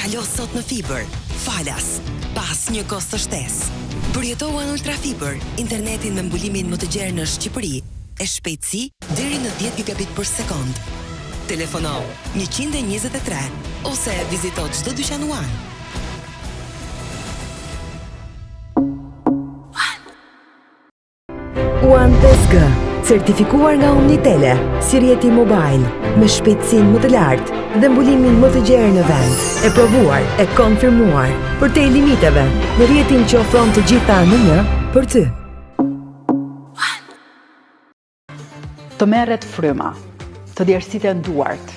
Kalo sot në fiber, falas, pas një kost të shtesë. Përjetohu Ultra Fiber, internetin me mbulimin më të gjerë në Shqipëri, e shpejtësi deri në 10 gigabit për sekond. Telefono 123 ose vizito çdo dyqan One. One 5G, certifikuar nga Omnitele, si rjeti mobile, me shpejtësinë më të lartë dhe mbulimin më të gjerë në vend, e provuar, e konfirmuar, për te limiteve, në rjetin që ofron të gjitha në një, për ty. Të merret fryma, të djersiten duart,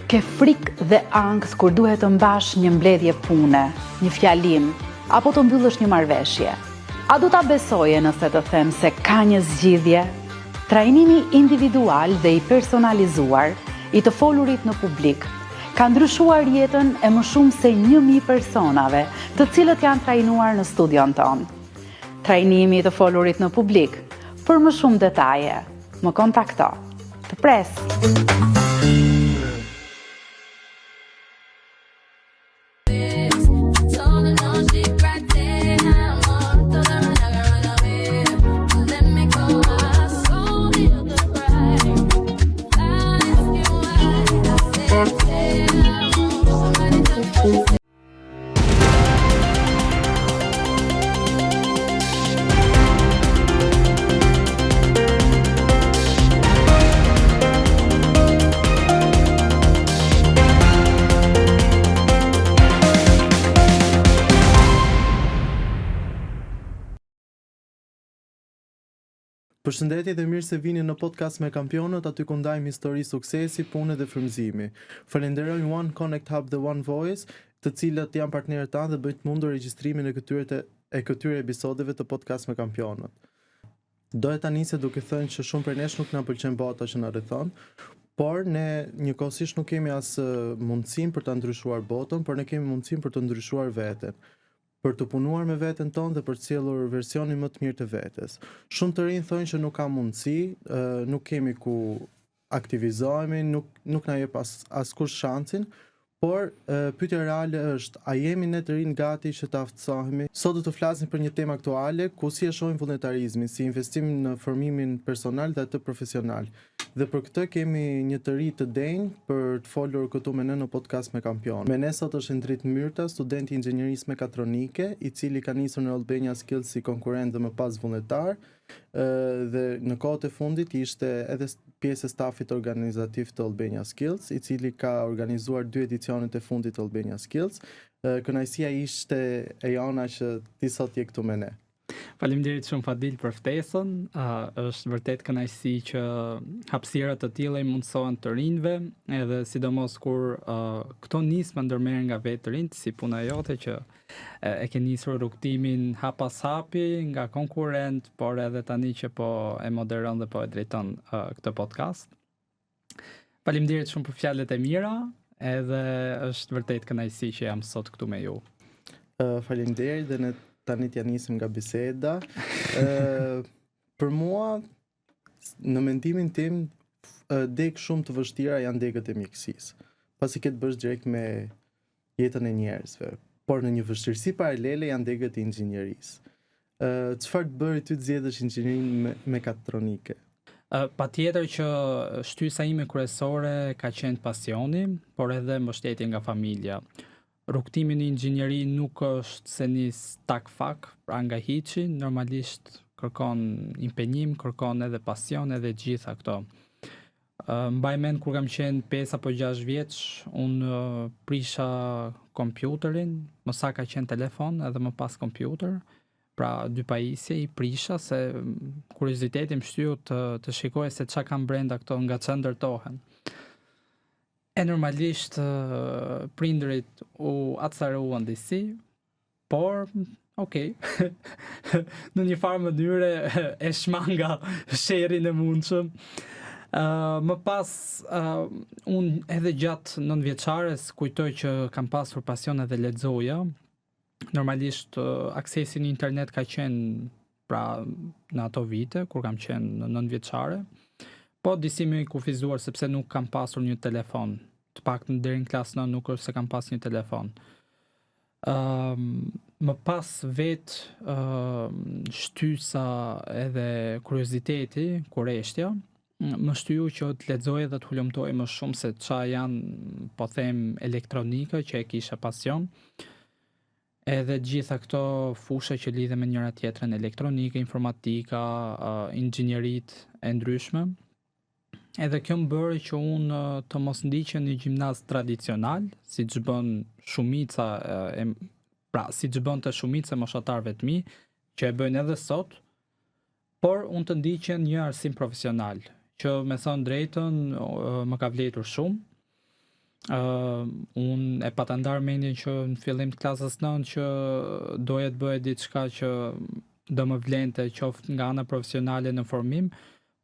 ke frikë dhe angst kur duhet të mbash një mbledhje pune, një fjalim, apo të mbyllësh një marrëveshje. A do ta besoje nëse të them se ka një zgjidhje? Trajnimi individual dhe i personalizuar, i të folurit në publik, ka ndryshuar jetën e më shumë se 1000 personave, të cilët janë trajnuar në studion tonë. Trajnimi i të folurit në publik, për më shumë detaje, më kontakto. Të pres. Përshëndetje dhe mirë se vini në podcast me kampionët, aty ku ndajmë histori suksesi, pune dhe frymëzimi. Falenderoj One Connect Hub dhe One Voice, të cilët janë partnerët tanë dhe bëjnë të mundur regjistrimin e këtyre episodeve të podcast me kampionët. Doja ta nisë duke thënë që shumë prej nesh nuk na pëlqen bota që na rrethon, por ne njëkohësisht nuk kemi as mundësinë për ta ndryshuar botën, por ne kemi mundësinë për të ndryshuar veten, për të punuar me veten tonë dhe për të sjellur versionin më të mirë të vetes. Shumë të rinj thonë që nuk ka mundësi, nuk kemi ku aktivizohemi, nuk na jep askush shansin, por pyetja reale është, a jemi ne të rinj gati që të aftësohemi? Sot do të flasim për një temë aktuale, ku si e shohim vullnetarizmin, si investim në formimin personal dhe atë profesional. Dhe për këtë kemi një të ri të denj për të folur këtu me ne në podcast me kampion. Me ne sot është Endrit Myrta, student i inxhinierisë mekatronike, i cili ka nisur në Albania Skills si konkurrent dhe më pas vullnetar, dhe në kohët e fundit ishte edhe pjesë e stafit organizativ të Albania Skills, i cili ka organizuar 2 edicionet e fundit të Albania Skills. Kënaqësia ishte e jona që ti sot je këtu me ne. Faleminderit shumë Fadil për ftesën. Është vërtet kënaqësi që hapësira të tilla i mundsohen të rinjve, edhe sidomos kur këto nisma ndërmerren nga vetë të rinjt, si puna jote që e ke nisur rrugtimin hap pas hapi nga konkurrent, por edhe tani që po e moderon dhe po e drejton këtë podcast. Faleminderit shumë për fjalët e mira, edhe është vërtet kënaqësi që jam sot këtu me ju. Faleminderit dhe ne tani t'ja nisim nga biseda. Për mua, në mendimin tim, degë shumë të vështira janë degët e mjekësisë, pasi ke të bësh direkt me jetën e njerëzve, por në një vështirësi paralele janë degët e inxhinierisë. Çfarë të bëri ty të zgjedhësh inxhinierinë mekatronike? Patjetër që shtysa ime kryesore ka qenë pasioni, por edhe mbështetje nga familja. Rrugtimi në inxhinieri nuk është se nis tak fak, pra nga hiçi, normalisht kërkon impenjim, kërkon edhe pasion, edhe gjitha këto. Mbaj mend kur kam qenë 5 apo 6 vjeç, unë prisha kompjuterin, më sa ka qenë telefon, edhe më pas kompjuter, pra 2 pajisje i prisha se kurioziteti më shtyu të shikoj se çka kanë brenda këto, nga çfarë ndërtohen. E normalisht prindrit u atësaruan disi, por okay. Në një farë mënyre e shmanga sherrin e mundshëm. Më pas, unë edhe gjatë 9 vjeçares kujtoj që kam pasur pasion edhe lexoja. Normalisht aksesi në internet ka qenë pra në ato vite kur kam qenë në 9 vjeçare. Po disi më i kufizuar sepse nuk kam pasur një telefon. Të paktën deri në klasën 9 nuk është se kam pas një telefon. Më pas shtysa edhe kurioziteti, kurreshtja, më shtyu që të lexoj dhe të hulumtoj më shumë se ça janë, po them, elektronika që e kisha pasion. Edhe gjitha këto fusha që lidhe me njëra tjetrën, elektronika, informatika, inxhinierit e ndryshme. Edhe kjo më bëri që unë të mos ndiqen një gjimnaz tradicional, siç bën shumica siç bën të shumica e moshatarëve të mi, që e bëjnë edhe sot, por unë të ndiqen një arsim profesional, që me thënë drejtën më ka vlerësuar shumë. Unë e pata ndarë mendjen që në fillim të klasës 9 që doja të bëja diçka që do më vlente qoftë nga ana profesionale në formim,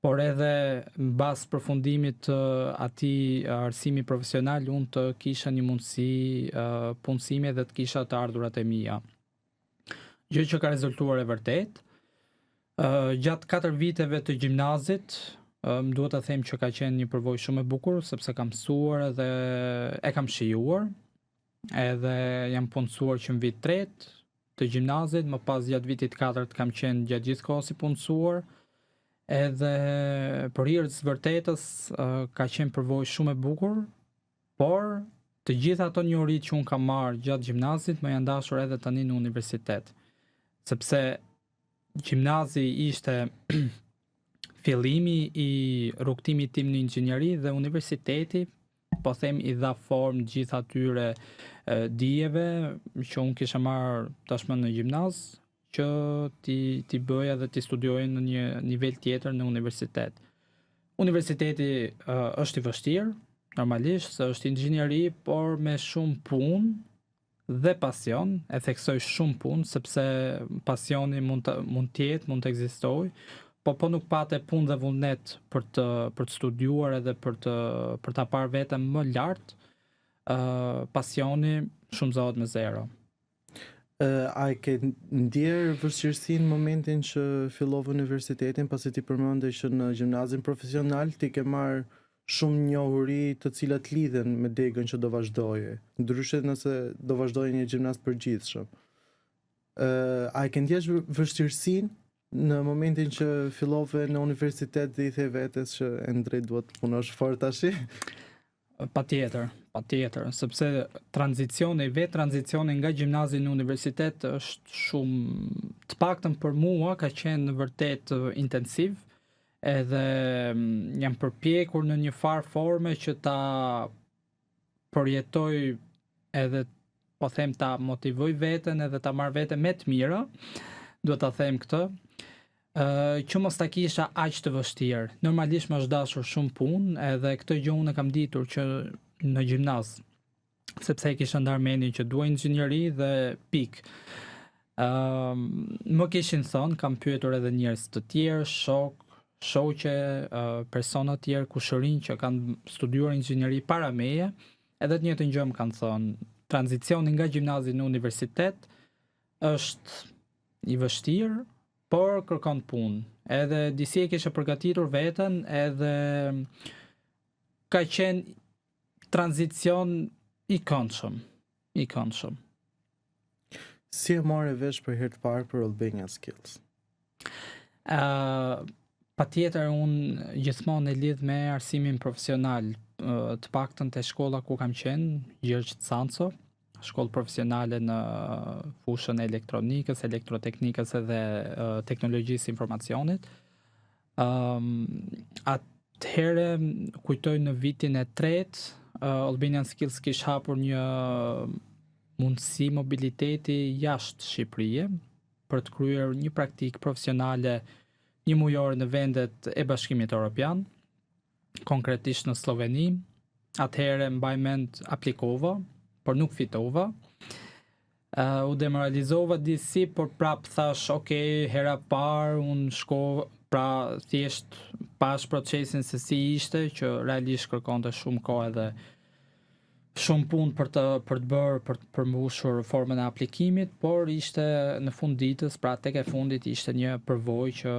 por edhe mbas përfundimit të atij arsimi profesional unë të kisha një mundësi punësimi dhe të kisha të ardhurat e mia. Gjë që ka rezultuar e vërtet. Gjatë 4 viteve të gjimnazit, më duhet të them që ka qenë një përvojë shumë e bukur, sepse kam mësuar edhe e kam shijuar, edhe jam punësuar që në vit 3 të gjimnazit, më pas gjatë vitit 4 kam qenë gjatë gjithë kohës si punësuar, edhe për hir të vërtetës ka qenë përvojë shumë e bukur, por të gjitha ato njohuritë që unë kam marrë gjatë gjimnazit më janë dashur edhe tani në universitet, sepse gjimnazi ishte fillimi i rrugtimit tim në inxhinieri dhe universiteti, po them, i dha formë gjithë atyre dijeve që unë kisha marrë tashmë në gjimnaz, që ti bëja dhe ti studioje në një nivel tjetër në universitet. Universiteti është i vështirë, normalisht, se është inxhinieri, por me shumë punë dhe pasion, e theksoj shumë punë, sepse pasioni mund të jetë, mund të ekzistojë, po nuk pate punë dhe vullnet për të studiuar edhe për ta parë veten më lart, pasioni shumëzohet me zero. A e ke ndjerë vështirësinë në momentin që fillove universitetin, pasi ti përmende që në gjimnazin profesional ti ke marrë shumë njohuri të cilat lidhen me degën që do vazhdoje, ndryshe nëse do vazhdoje një gjimnaz përgjithshëm. A e ke ndjesh vështirësinë në momentin që fillove në universitet dhe i the vetes që e drejt duhet të punosh fort tash? Patjetër, sepse tranzicioni nga gjimnazi në universitet është shumë, të paktën për mua ka qenë vërtet intensiv, edhe jam përpjekur në një farë forme që ta përjetoj edhe, po them, ta motivoj veten edhe ta marr veten me të mira, duhet ta them këtë, që mos ta kisha aq të vështirë. Normalisht më është dashur shumë punë, edhe këtë gjë unë kam ditur që në gjimnaz, sepse e kisha ndarë mendjen që dua inxhinieri dhe pikë. Më kishin thënë, kam pyetur edhe njerëz të tjerë, shoqe, persona të tjerë, kushërinj që kanë studiuar inxhinieri para meje, edhe të njëjtën gjë më kanë thënë, tranzicioni nga gjimnazi në universitet është i vështirë, por kërkon punë. Edhe disi e kisha përgatitur veten, edhe ka qenë tranzicion i këndshëm. Si e morë vesh për herë të parë për Albania Skills? Patjetër unë gjithmonë e lidh me arsimin profesional, të paktën te shkolla ku kam qenë, Gjergj Canco, shkollë profesionale në fushën e elektronikës, elektroteknikës edhe teknologjisë informacionit. Atëherë kujtoj në vitin e 3, Albanian Skills kish hapur një mundësi mobiliteti jashtë Shqipërisë për të kryer një praktikë profesionale një mujore në vendet e Bashkimit Evropian, konkretisht në Sloveni. Atëherë mbaj mend aplikova, por nuk fitova. U demoralizova disi, por prap thash, hera parë unë shkova, pra thjesht pash procesin se si ishte, që realisht kërkonte shumë kohë edhe shumë punë për të bërë, për të përmbushur formën e aplikimit, por ishte në fund ditës, pra tek e fundit ishte një përvojë që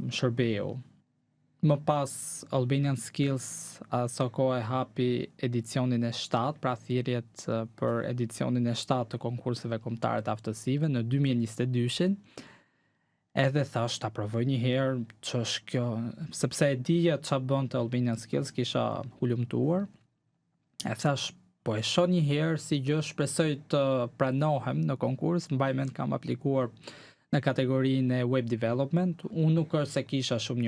më shërbeu. Më pas Albanian Skills aso kohë hapi edicionin e 7, pra thirrjet për edicionin e 7 të konkurseve kombëtare të aftësive në 2022-shin. Edhe thash ta provoj një herë ç'është kjo, sepse e dija ç'a bënte Albanian Skills, kisha hulumtuar. E thash po e shoh një herë si gjë, shpresoj të pranohem në konkurs. Mbaj mend kam aplikuar në kategorinë e web development. Unë nuk është se kisha shumë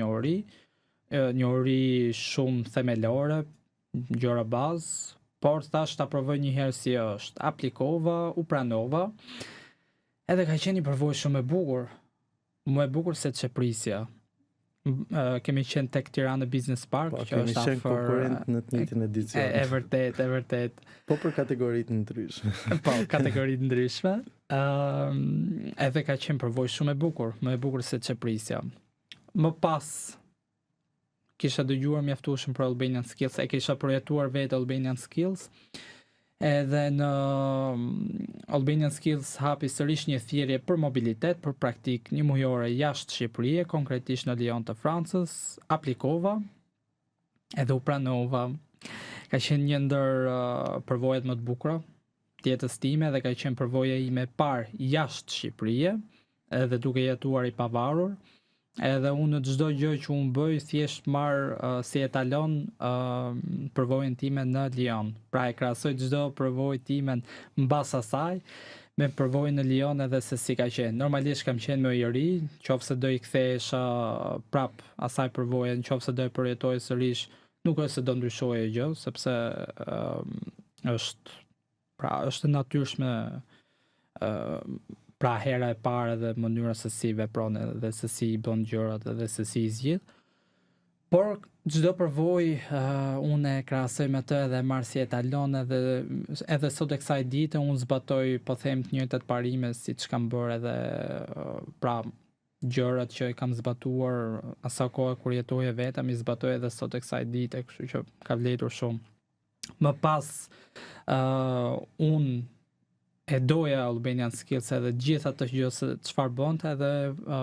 njohuri shumë themelore, gjëra bazë, por thash ta provoj një herë si është. Aplikova, u pranova. Edhe ka qenë një përvojë shumë e bukur. Më e bukur se çeprisja. Kemi qenë tek Tirana Business Park, që është afër konkurrent në të njëjtin edicion. E vërtet. Po për kategoritë ndryshme. Po, kategoritë ndryshme. Edhe ka qenë përvojë shumë e bukur, më e bukur se çeprisja. Më pas kisha dëgjuar mjaftueshëm për Albanian Skills, e kisha projektuar vetë Albanian Skills. Edhe në Albanian Skills hapi sërish një thirrje për mobilitet, për praktik një mujore jashtë Shqipërisë, konkretisht në Lyon të Francës. Aplikova edhe u pranova. Ka qenë një ndër përvojat më të bukura të jetës time dhe ka qenë përvoja ime e parë jashtë Shqipërisë, edhe duke jetuar i pavarur. Edhe unë në çdo gjë që unë bëj, thjesht marr si etalon përvojën time në Lyon. Pra e krahasoj çdo përvojë time mbas asaj me përvojën në Lyon edhe se si ka qenë. Normalisht kam qenë më i ri, qofse do i kthehesha prap asaj përvoje, nëse do e përjetoje sërish, nuk është se do ndryshoje gjë, sepse është natyrshme pra hera e parë dhe mënyra se si vepron dhe se si i bën gjërat dhe se si i zgjidh. Por çdo përvojë unë e krahasoj me të dhe marr si etalon edhe sot e kësaj dite unë zbatoj, po them, të njëjtat parime siç kam bërë edhe pra gjërat që i kam zbatuar asa kohë kur jetoje vetëm, i zbatoj edhe sot e kësaj dite, kështu që ka vlerëtur shumë. Më pas unë e doja Albanian Skills edhe gjitha të gjë se çfarë bënte edhe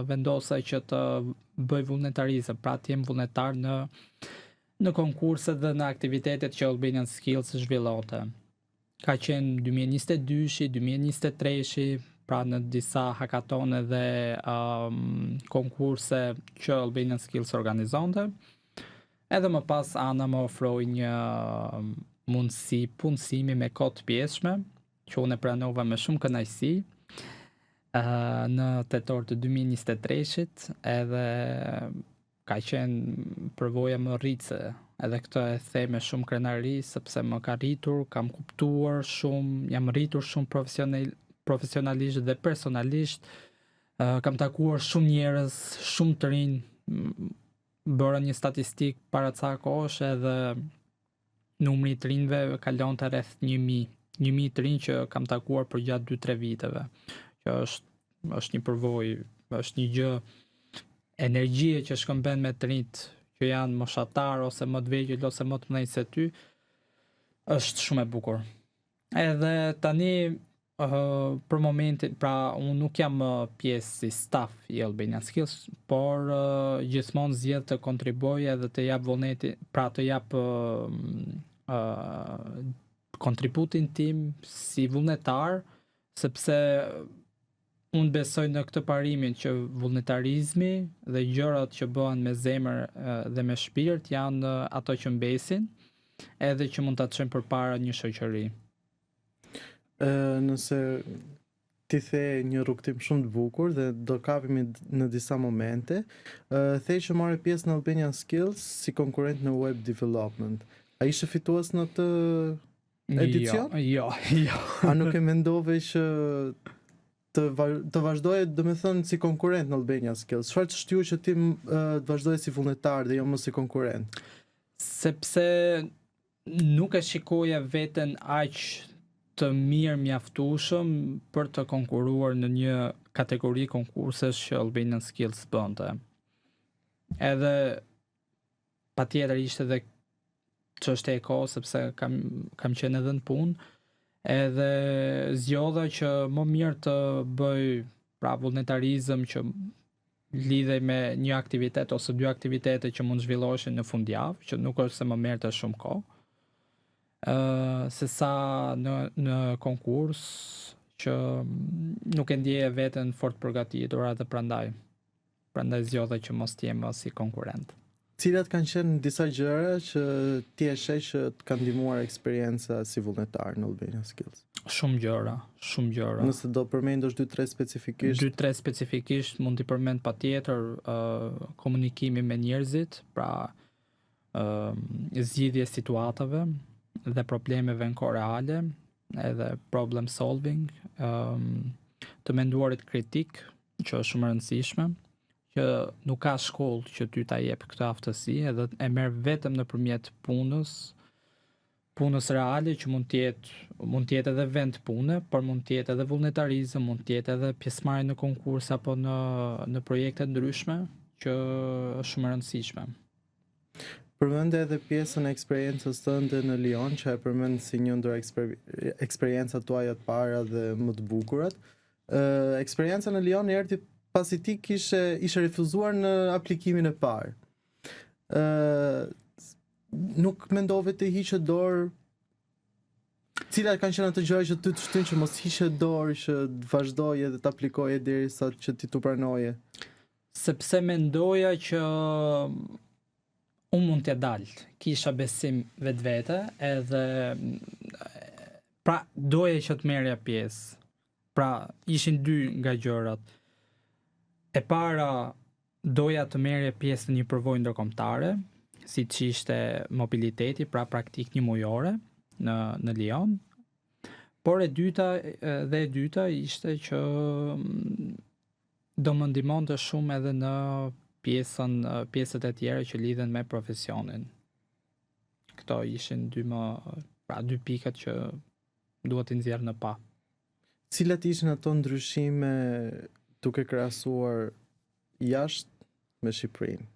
vendosa që të bëj vullnetarizëm, pra të jem vullnetar në konkurse dhe në aktivitetet që Albanian Skills zhvillonte. Ka qenë 2022-shi, 2023-shi, pra në disa hakatone dhe konkurse që Albanian Skills organizonte. Edhe më pas Ana më ofroi një mundësi punësimi me kohë të pjesshme, që unë e pranova me shumë kënaqësi në tetor të 2023-shit, edhe ka qenë përvoja më rritse, edhe këtë e them me shumë krenari, sepse më ka rritur, kam kuptuar shumë, jam rritur shumë profesionalisht dhe personalisht, kam takuar shumë njerëz, shumë të rinj, bëra një statistik para ca kohësh edhe numri i të rinjve kalonte rreth 1000 të rinj që kam takuar për gjatë 2-3 viteve, që është një përvojë, është një gjë, energjie që shkëmben me të rinjt që janë moshatar ose më të vegjël ose më të mëdhenj se ty, është shumë e bukur. Edhe tani për momentin, pra unë nuk jam pjesë si staff i Albanian Skills, por gjithmonë zgjedh të kontribuoj edhe të jap vullnetin, pra të jap kontributin tim si vullnetar, sepse unë besoj në këtë parimin që vullnetarizmi dhe gjërat që bëhen me zemër dhe me shpirt janë ato që mbesin, edhe që mund ta çojnë përpara një shoqëri. Nëse ti the një rrugtim shumë të bukur dhe do kapemi në disa momente, the që marrë pjesë në Albanian Skills si konkurrent në web development. A ishe fitues në të edicion? Jo. A nuk e mendove që të vazhdoje, do me thënë, si konkurrent në Albanian Skills? Çfarë të shtyu që ti të vazhdoje si vullnetar dhe jo më si konkurrent? Sepse nuk e shikoja veten aq të mirë mjaftueshëm për të konkuruar në një kategori konkursesh që Albanian Skills bënte. Edhe patjetër ishte edhe çështja e kohës, sepse kam qenë edhe në punë, edhe zgjodha që më mirë të bëj pra vullnetarizëm që lidhej me një aktivitet ose dy aktivitete që mund zhvilloheshin në fundjavë, që nuk është se më merrte shumë kohë. Se sa në konkurs që nuk e ndjeje veten fort përgatitur edhe prandaj zgjodha që mos t'jem si konkurrent. Cilat kanë qenë disa gjëra që ti e sheh që të kanë ndihmuar eksperienca si vullnetar në Albania Skills? Shumë gjëra. Nëse do përmendosh 2-3 specifikisht. 2-3 specifikisht mund t'i përmend patjetër komunikimi me njerëzit, pra zgjidhje situatave dhe problemeve në kohë reale, edhe problem solving, të menduarit kritik, që është shumë e rëndësishme, që nuk ka shkollë që ty ta jep këtë aftësi, edhe e merr vetëm nëpërmjet punës reale, që mund të jetë edhe vend pune, por mund të jetë edhe vullnetarizëm, mund të jetë edhe pjesëmarrje në konkurs apo në projekte ndryshme, që është shumë e rëndësishme. Përmende edhe pjesën e eksperiencës tënde në Lyon, që e përmend si një ndër eksperiencat tuaja të para dhe më të bukurat. Eksperienca në Lyon erdhi pasi ti ishe refuzuar në aplikimin e parë. Nuk mendove të hiqe dorë? Cilat kanë qenë ato gjëra që ty të shtyn që mos hiqe dorë, që të vazhdoje dhe të aplikoje derisa që ti tu pranoje? Sepse mendoja që unë mund t'ja dalë, kisha besim vetvete, edhe pra doje që të merrja pjesë. Pra ishin dy nga gjërat. E para, doja të merrja pjesë në një përvojë ndërkombëtare, siç ishte mobiliteti, pra praktik një mujore në Lyon. Por e dyta ishte që do më ndihmonte shumë edhe në pjesët e tjera që lidhen me profesionin. Këto ishin dy pikat që duhet të nxjerr në pa. Cilat ishin ato ndryshime duke krahasuar jashtë me Shqipërinë?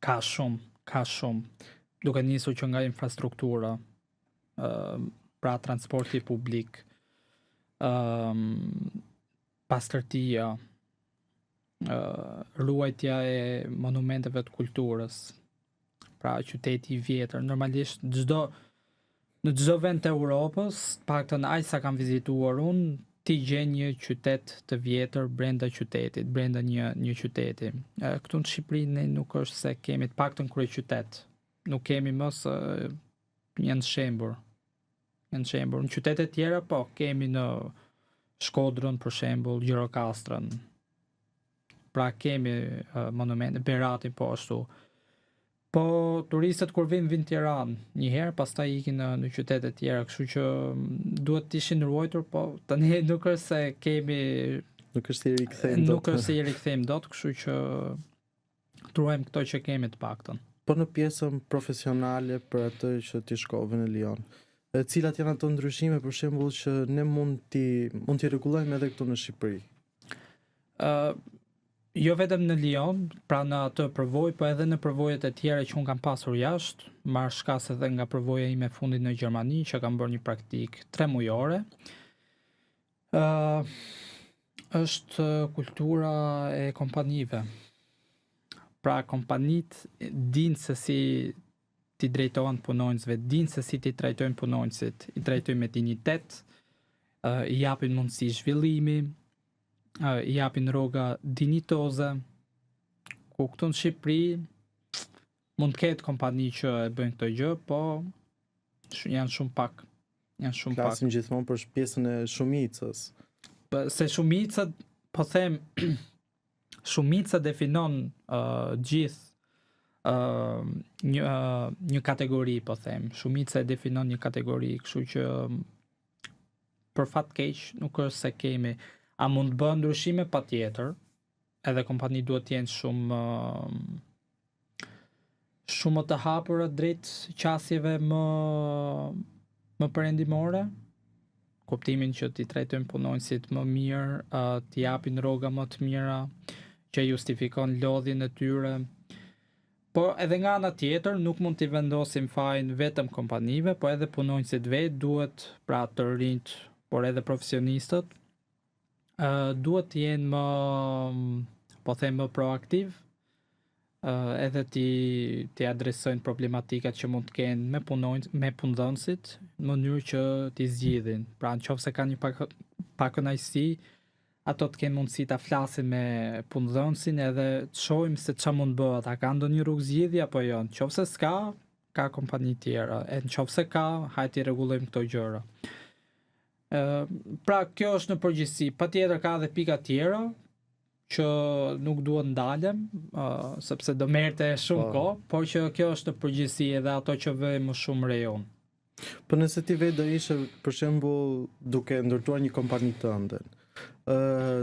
Ka shumë. Duke nisur që nga infrastruktura, pra transporti publik, pastërtia, ruajtja e monumenteve të kulturës, pra qyteti i vjetër. Normalisht në çdo vend të Europës, paktën aq sa kam vizituar unë, ti gjen një qytet të vjetër brenda qytetit, brenda një qyteti. Këtu në Shqipëri ne nuk është se kemi të paktën kryeqytet. Nuk kemi më se janë shembur. Në qytete tjera po kemi në Shkodrën për shembull, Gjirokastrën. Pra kemi monumente, Beratin po ashtu. Po turistët kur vinë Tiranë një herë, pastaj ikin në qytete tjera, kështu që duhet të ishin ruajtur, po tani nuk është se kemi nuk është se i rikthejmë dot, kështu që truajmë këto që kemi të paktën. Po në pjesën profesionale për atë që ti shkove në Lyon, cilat janë ato ndryshime për shembull që ne mund t'i rregullojmë edhe këtu në Shqipëri? Jo vetëm në Lyon, pra në atë përvojë, po edhe në përvojët e tjera që unë kam pasur jashtë, marr shkas edhe nga përvoja ime fundit në Gjermani, që kam bërë një praktik 3 mujore. Është kultura e kompanive. Pra kompanit dinë se si ti drejtohen punonjësve, dinë se si ti trajtojnë punonjësit, i trajtojnë me dinjitet, i japin mundësi zhvillimi, i japin rroga dinjitoze, ku këtu në Shqipëri mund të ketë kompani që e bëjnë këtë gjë, po janë shumë pak. Klasin gjithmonë për pjesën e shumicës. Se shumica, po them, shumica definon gjithë një kategori, po them. Shumica e definon një kategori, kështu që për fat keq nuk është se kemi. A mund të bëhen ndryshime? Patjetër. Edhe kompani duhet të jenë shumë të hapura drejt qasjeve më perëndimore. Kuptimin që t'i trajtojnë punonjësit më mirë, t'i japin rroga më të mira, që justifikon lodhjen e tyre. Por edhe nga ana tjetër nuk mund t'i vendosim fajin vetëm kompanive, po edhe punonjësit vetë duhet, pra të rinjt, por edhe profesionistët, duhet të jenë po them më proaktiv, edhe ti adresojnë problematikat që mund të kenë me punëdhënësit në mënyrë që t'i zgjidhin. Pra nëse ka një pakënaqësi, ato të kenë mundësi ta flasin me punëdhënësin edhe të shohim se ç'a mund bëhet, a ka ndonjë rrugë zgjidhje apo jo. Nëse s'ka, ka kompani tjera. E nëse ka, hajde i rregullojmë këto gjëra. Pra kjo është në përgjithësi. Patjetër ka edhe pika tjera që nuk duhet ndalem, sepse do merrte shumë kohë, por që kjo është në përgjithësi edhe ato që vë më shumë rejon. Po nëse ti vetë do ishe, për shembull, duke ndërtuar një kompani tënde,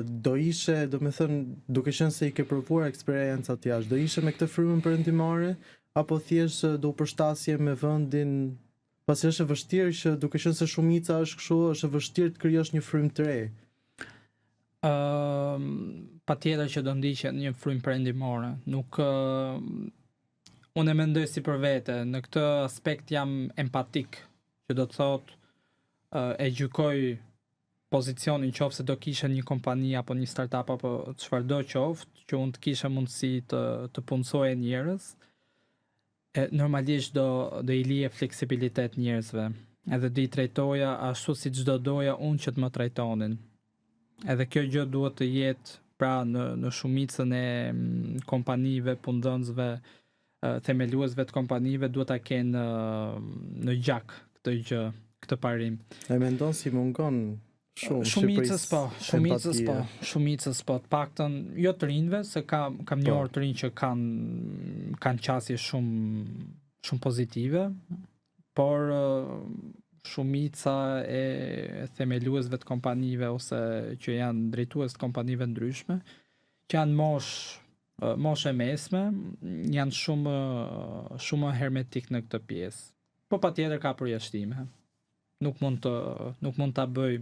do ishe, do me thënë, duke qenë se i ke provuar eksperiencat jashtë, do ishe me këtë frymën perëndimare, apo thjesht do u përshtasje me vendin, pasi është e vështirë që duke qenë se shumica është kështu, është e vështirë të krijosh një frymë të re. Patjetër që do ndiqet një frymë perëndimore. Nuk unë e mendoj si për vete, në këtë aspekt jam empatik, që do të thotë e gjykoj pozicionin qoftë se do kisha një kompani apo një startup apo çfarëdo qoftë, që unë të kisha mundësi të punësoje njerëz. Normalisht do i lije fleksibilitet njerëzve, edhe do i trajtoja ashtu si çdo doja unë që të më trajtonin. Edhe kjo gjë duhet të jetë pra në shumicën e kompanive, punëdhënësve, themeluesve të kompanive duhet ta kenë në gjak këtë gjë, këtë parim. E mendon si mungon Shumicës po, të paktën jo të rinjve, se kam njohur të rinj që kanë qasje shumë pozitive, por shumica e themeluesve të kompanive ose që janë drejtues të kompanive ndryshme, që janë moshë mesme, janë shumë hermetik në këtë pjesë. Po patjetër ka përjashtime. Nuk mund ta bëj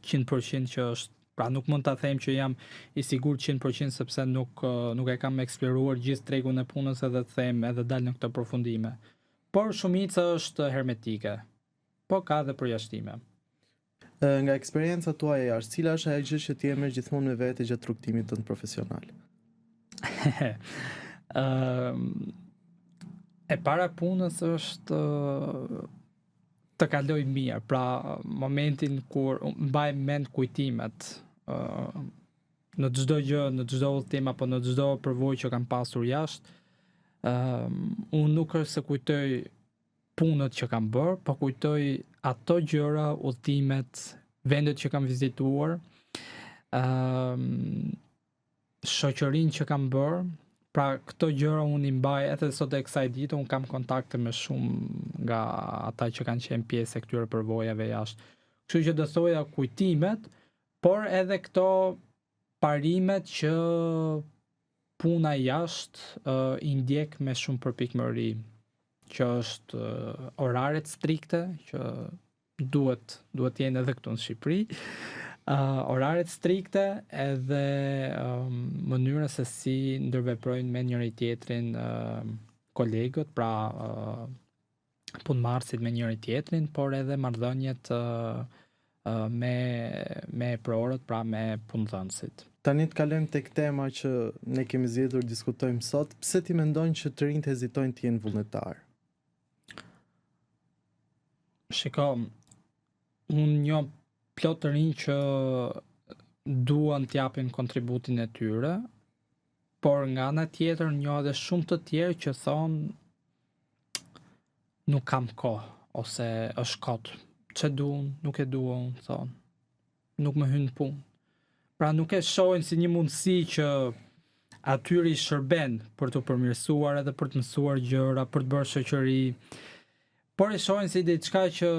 100% që është, pra nuk mund ta them që jam i sigurt 100% sepse nuk e kam eksploruar gjithë tregun e punës edhe të them edhe dal në këtë përfundime. Por shumica është hermetike. Po ka dhe përjashtime. Nga eksperiencat tuaja jashtë, cila është ajo gjë që ti e merr gjithmonë me vete gjatë rrugtimit tënd profesional? E para punës është të kaloj mirë, pra momentin kur mbaj mend kujtimet në çdo gjë, në çdo udhtim apo në çdo përvojë që kam pasur jashtë. Unë nuk është se kujtoj punët që kam bërë, po kujtoj ato gjëra, udhtimet, vendet që kam vizituar, shoqërinë që kam bërë. Pra këto gjëra unë i mbaj edhe sot e kësaj dite, unë kam kontakte me shumë nga ata që kanë qenë pjesë e këtyre përvojave jashtë. Kështu që do thoja kujtimet, por edhe këto parimet që puna jashtë i ndjek me shumë përpikmëri, që është oraret strikte, që duhet jenë edhe këtu në Shqipëri, oraret strikte edhe mënyra se si ndërveprojnë me njëri tjetrin kolegët, pra punëmarrësit me njëri tjetrin, por edhe marrëdhëniet me prorët, pra me punëdhënësit. Tani të kalojmë tek tema që ne kemi zgjedhur diskutojmë sot. Pse ti mendon që të rinjt hezitojnë të jenë vullnetar? Shiko, unë njoh plot të rinj që duan të japin kontributin e tyre, por nga ana tjetër njoh edhe shumë të tjerë që thonë nuk kam kohë, ose është kot, që duan, nuk e duan, thonë, nuk më hyn punë. Pra nuk e shohin si një mundësi që atyri shërben për të përmirësuar edhe për të mësuar gjëra, për të bërë shoqëri, por e shohin si diçka që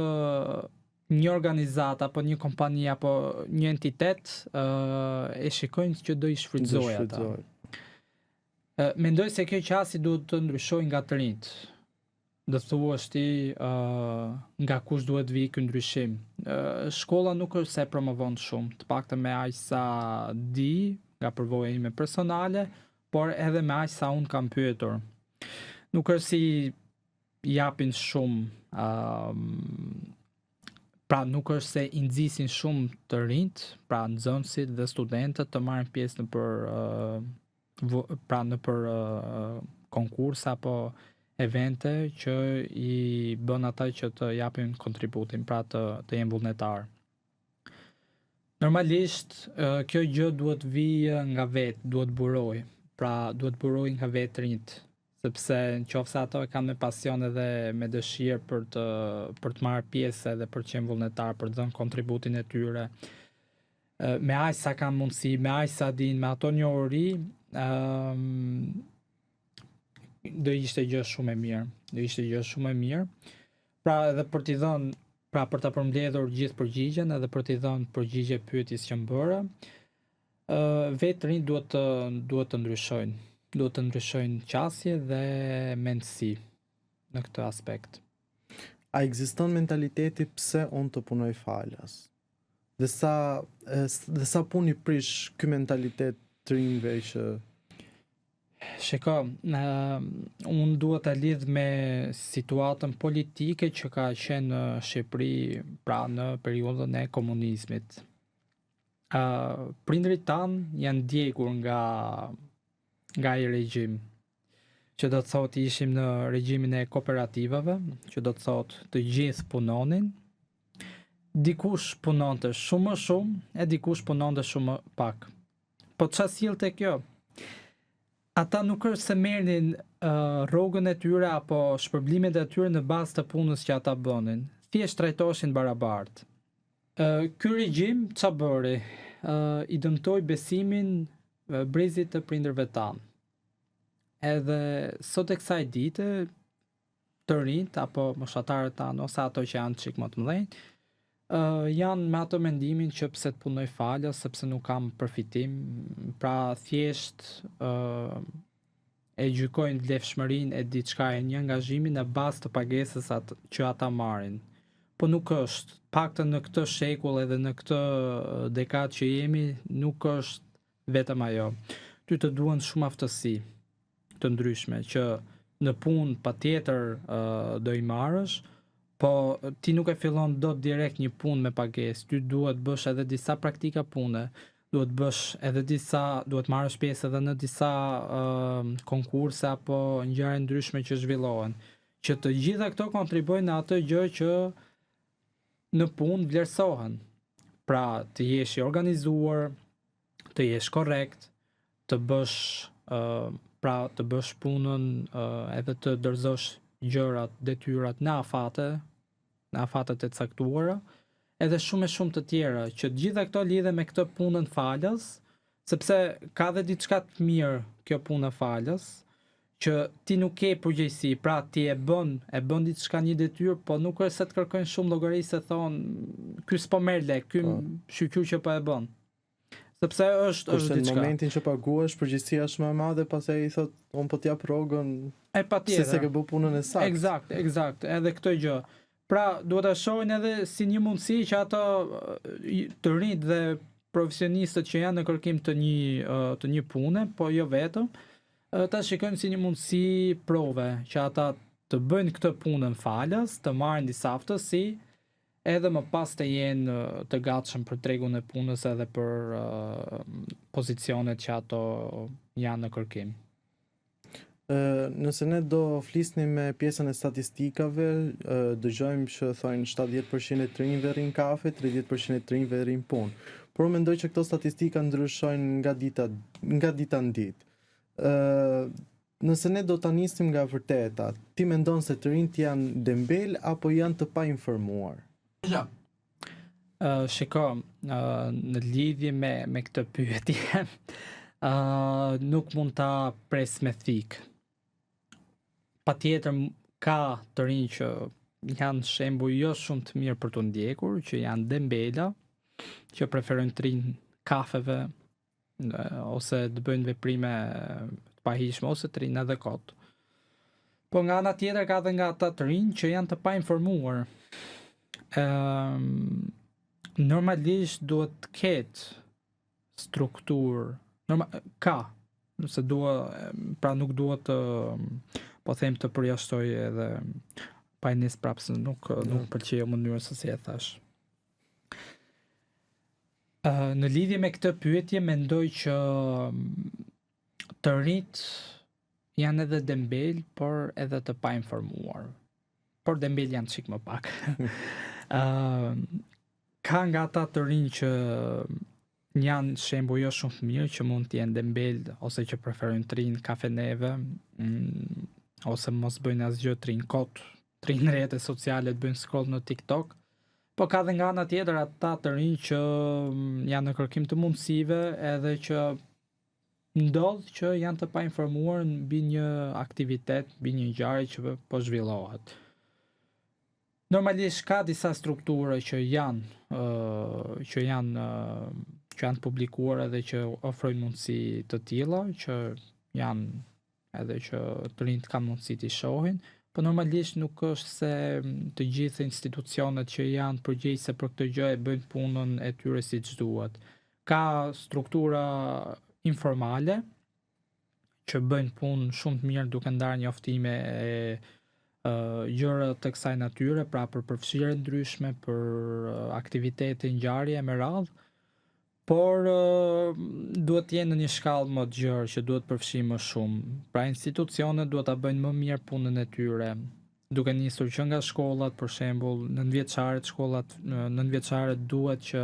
një organizat apo një kompani apo një entitet e shikojnë që do i shfrytëzojë ata. Mendoj se kjo qasje duhet të ndryshojë nga të rinjt. Do thuash ti nga kush duhet vi ky ndryshim. Shkolla nuk është se promovon shumë, të paktën me aq sa di nga përvoja ime personale, por edhe me aq sa unë kam pyetur. Nuk është si japin shumë Pra nuk është se i nxisin shumë të rinjt, pra nxënësit dhe studentët të marrin pjesë në për konkursa apo evente që i bën ata që të japin kontributin, pra të jenë vullnetar. Normalisht kjo gjë duhet vijë nga vetë, duhet buroj. Pra duhet buroj nga vetë rinjt, sepse nëse ato e kanë me pasion edhe me dëshirë për të marrë pjesë edhe për të qenë vullnetar, për të dhënë kontributin e tyre, me aq sa kanë mundësi, me aq sa dinë, me ato njohuri, do ishte gjë shumë e mirë. Pra edhe për t'i dhënë, pra për ta përmbledhur gjithë përgjigjen edhe për t'i dhënë përgjigje pyetjes që mbëra, vetë rinj duhet të ndryshojnë. Duhet të ndryshojnë qasje dhe mendësi në këtë aspekt. A ekziston mentaliteti pse unë të punoj falas? Dhe sa puni prish ky mentalitet të rinjve që... Shiko, unë duhet të lidh me situatën politike që ka qenë në Shqipëri, pra në periudhën e komunizmit. Prindrit tanë janë ndjekur nga i regjim, që do të thotë ishim në regjimin e kooperativave, që do të thotë të gjithë punonin, dikush punonte shumë më shumë, e dikush punonte shumë më pak. Po çfarë sillte kjo? Ata nuk është se merrnin rrogën e tyre apo shpërblimet e tyre në bazë të punës që ata bënin. Thjesht trajtoheshin barabartë. Ky regjim çfarë bëri? I dëmtoi besimin brezit të prindërve tanë. Edhe sot e kësaj dite të rinjt apo moshatarët tanë ose ato që janë çik më të mëdhenj, janë me ato mendimin që pse të punoj falas, sepse nuk kam përfitim, pra thjesht e gjykojnë vlefshmërinë e diçka e një angazhimi në bazë të pagesës që ata marrin. Po nuk është, paktën në këtë shekull edhe në këtë dekadë që jemi, nuk është vetëm ajo. Ty të duhen shumë aftësi të ndryshme që në punë patjetër do i marrësh, po ti nuk e fillon dot direkt një punë me pagesë, ty duhet bësh edhe disa praktika pune, duhet marrësh pjesë edhe në disa konkurse apo ngjarje ndryshme që zhvillohen, që të gjitha këto kontribuojnë në atë gjë që në punë vlerësohen. Pra të jesh i organizuar, të jesh korrekt, të bësh punën edhe të dorëzosh gjërat, detyrat në afatet e caktuara, edhe shumë të tjera, që gjitha këto lidhe me këtë punën falas, sepse ka dhe diçka të mirë kjo punë falas, që ti nuk ke përgjegjësi, pra ti e bën diçka një detyrë, po nuk është se të kërkojnë shumë llogari se thonë ky s'po merr lek, ky shqyr që po e bën. Sepse është diçka. Në momentin që paguash, përgjegjësia është më e madhe, pastaj i thot, unë po t'jap rrogën. E patjetër. Se ke bë punën e saktë. Eksakt, edhe këtë gjë. Pra, duhet ta shohin edhe si një mundësi që ato të rinjt dhe profesionistët që janë në kërkim të një pune, po jo vetëm, ta shikojnë si një mundësi prove, që ata të bëjnë këtë punën falas, të marrin disa aftësi, edhe më pas të jenë të gatshëm për tregun e punës edhe për pozicionet që ato janë në kërkim. Nëse ne do flisnim me pjesën e statistikave, dëgjojmë që thonë 70% e të rinjve rrin kafe, 30% e të rinjve rrin punë. Por mendoj që këto statistika ndryshojnë nga dita në ditë. Nëse ne do ta nisim nga vërteta, ti mendon se të rinjt janë dembel apo janë të painformuar? Shiko, në lidhje me këtë pyetje, nuk mund ta pres me thik. Patjetër ka të rinj që janë shembuj jo shumë të mirë për të ndjekur, që janë dembela, që preferojnë të rinë kafeve ose të bëjnë veprime të pahishme ose të rinë edhe kot. Po nga ana tjetër ka dhe nga ata të rinj që janë të painformuar. Normalisht duhet të ketë strukturë, nëse pra nuk duhet të po them të përjashtoj edhe pa nis prapë se nuk pëlqej mënyra se si e thash. Në lidhje me këtë pyetje mendoj që të rinjt janë edhe dembel, por edhe të pa informuar. Por dembel janë çik më pak. Ka nga ata të rinj që janë shembull jo shumë të mirë, që mund të jenë dembel ose që preferojnë të rinë kafeneve, ose mos bëjnë asgjë, të rinë kot, të rinë rrjete sociale, të bëjnë scroll në TikTok. Po ka dhe nga ana tjetër ata të rinj që janë në kërkim të mundësive, edhe që ndodh që janë të pa informuar mbi një aktivitet, mbi një ngjarje që po zhvillohet. Normalisht ka disa struktura që janë publikuar edhe që ofrojnë mundësi të tilla, që janë edhe që të rinjt kanë mundësi të shohin, po normalisht nuk është se të gjithë institucionet që janë përgjegjëse për këtë gjë e bëjnë punën e tyre siç duhet. Ka struktura informale që bëjnë punë shumë të mirë duke ndarë njoftime e gjëra të kësaj natyre, pra për përfshirje ndryshme, për aktivitete, ngjarje me radhë, por duhet të jenë në një shkallë më të gjerë që duhet përfshijë më shumë. Pra institucionet duhet ta bëjnë më mirë punën e tyre, duke nisur që nga shkollat, për shembull, nënvjeçare duhet që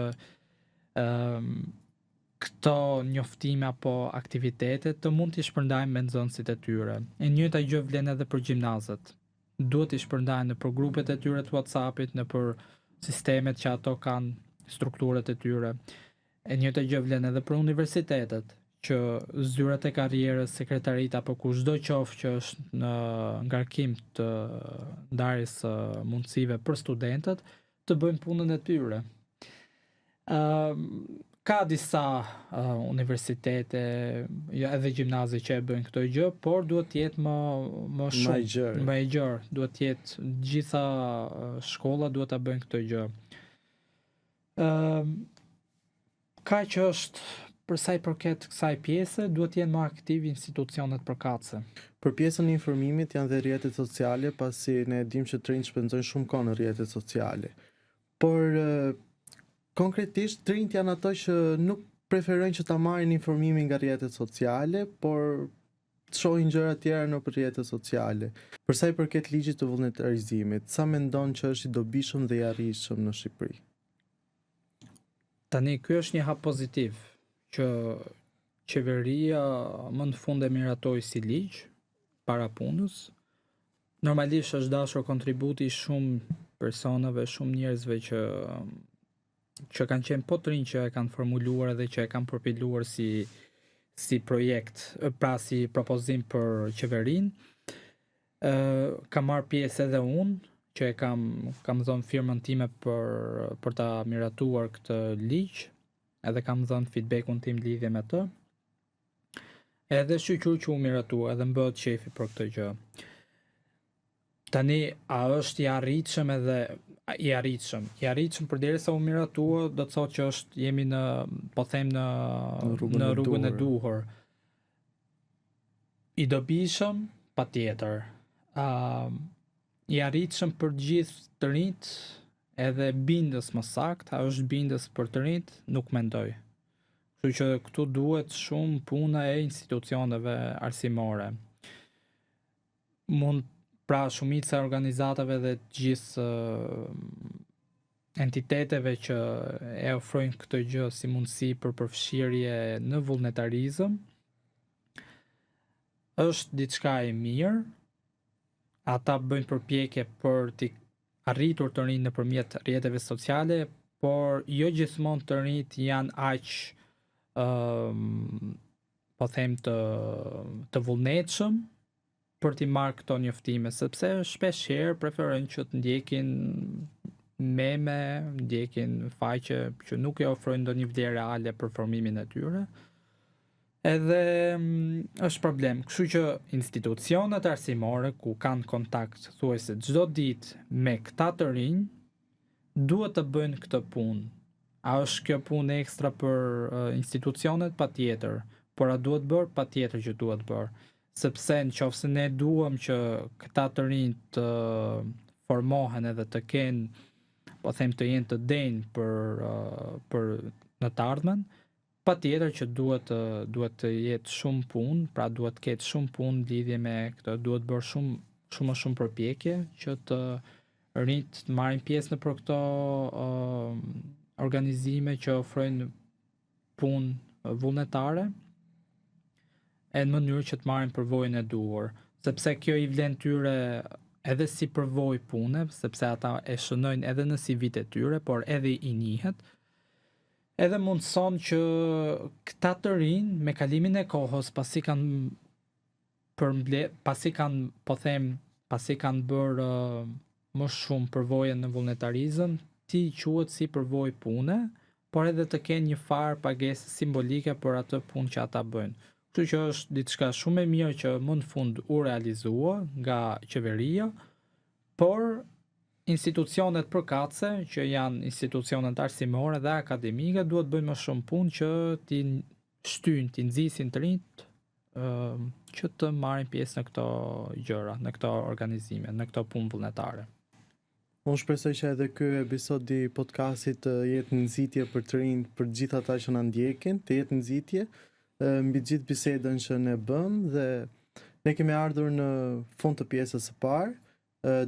këto njoftime apo aktivitete të mund t'i shpërndajnë me nxënësit e tyre. E njëjta gjë vlen edhe për gjimnazet. Duhet t'i shpërndajnë në për grupet e tyre të WhatsAppit, në për sistemet që ato kanë, strukturat e tyre. E njëjta gjë vlen edhe për universitetet, që zyrat e karrierës, sekretarit apo kushdo qoftë që është në ngarkim të ndarjes së mundësive për studentët, të bëjnë punën e tyre. Ka disa universitete edhe gjimnaze që e bëjnë këtë gjë, por duhet të jetë më shumë, më e gjerë. Duhet të jetë gjitha shkollat duhet ta bëjnë këtë gjë. Kaq është për sa i përket kësaj pjese, duhet të jenë më aktiv institucionet përkatëse. Për pjesën e informimit janë dhe rrjetet sociale, pasi ne dim që të rinjt shpenzojnë shumë kohë në rrjetet sociale. Por konkretisht të rinjt janë ato që nuk preferojnë që ta marrin informimin nga rrjetet sociale, por të shohin gjëra të tjera në rrjetet sociale. Për sa i përket ligjit të vullnetarizimit, sa mendon që është i dobishëm dhe i arritshëm në Shqipëri? Tani ky është një hap pozitiv që qeveria më në fund e miratoi si ligj para punës. Normalisht është dashur kontributi shumë personave, shumë njerëzve që kanë qenë po të rinj që e kanë formuluar dhe që e kanë përpiluar si projekt, pra si propozim për qeverinë. Kam marrë pjesë edhe unë, që e kam dhënë firmën time për ta miratuar këtë ligj, edhe kam dhënë feedbackun tim lidhje me të. Edhe shqyqur që u miratua, edhe më bëhet qefi për këtë gjë. Tani, a është i arritshëm edhe i arritshëm përderisa u miratua, do të thotë që jemi në rrugën e duhur. I dobishëm, patjetër. I arritshëm për gjithë të rinjt, edhe bindës më saktë, a është bindës për të rinjt, nuk mendoj. Kështu që këtu duhet shumë puna e institucioneve arsimore. Pra shumica e organizatave dhe të gjithë entiteteve që e ofrojnë këtë gjë si mundësi për përfshirje në vullnetarizëm, është diçka e mirë. Ata bëjnë përpjekje për t'i arritur të rinjt nëpërmjet rrjeteve sociale, por jo gjithmonë të rinjt janë aq po them të vullnetshëm për t'i marrë këto njoftime, sepse shpeshherë preferojnë që të ndjekin meme, ndjekin faqe që nuk e ofrojnë ndonjë vlerë reale për formimin e tyre. Edhe është problem. Kështu që institucionet arsimore ku kanë kontakt thuajse çdo ditë me këta të rinj, duhet të bëjnë këtë punë. A është kjo punë ekstra për institucionet? Patjetër, por a duhet bërë? Patjetër që duhet bërë. Sepse nëse ne duam që këta të rinj të formohen edhe të kenë, po them të jenë të denjë për në të ardhmen. Patjetër që duhet të jetë shumë punë, pra duhet të ketë shumë punë lidhje me këtë, duhet bërë shumë më shumë përpjekje që të rinjt të marrin pjesë në për këto organizime që ofrojnë punë vullnetare e në mënyrë që të marrin përvojën e duhur, sepse kjo i vlen tyre edhe si përvojë pune, sepse ata e shënojnë edhe në CV-t e tyre, por edhe i njihet. Edhe mundëson që këta të rinj me kalimin e kohës, pasi kanë bërë më shumë përvojë në vullnetarizëm, ti quhet si përvojë pune, por edhe të kenë një farë pagesë simbolike për atë punë që ata bëjnë. Kështu që është diçka shumë e mirë që më në fund u realizua nga qeveria, por institucionet përkatëse, që janë institucionet arsimore dhe akademike, duhet bëjnë më shumë punë që t'i shtyjnë, t'i nxisin të rinjt që të marrin pjesë në këto gjëra, në këto organizime, në këto punë vullnetare. Unë shpresoj që edhe ky episod i podcastit të jetë nxitje për të rinj, për gjithë ata që na ndjekin, të jetë nxitje mbi gjithë bisedën që ne bëm dhe ne kemi ardhur në fund të pjesës së parë.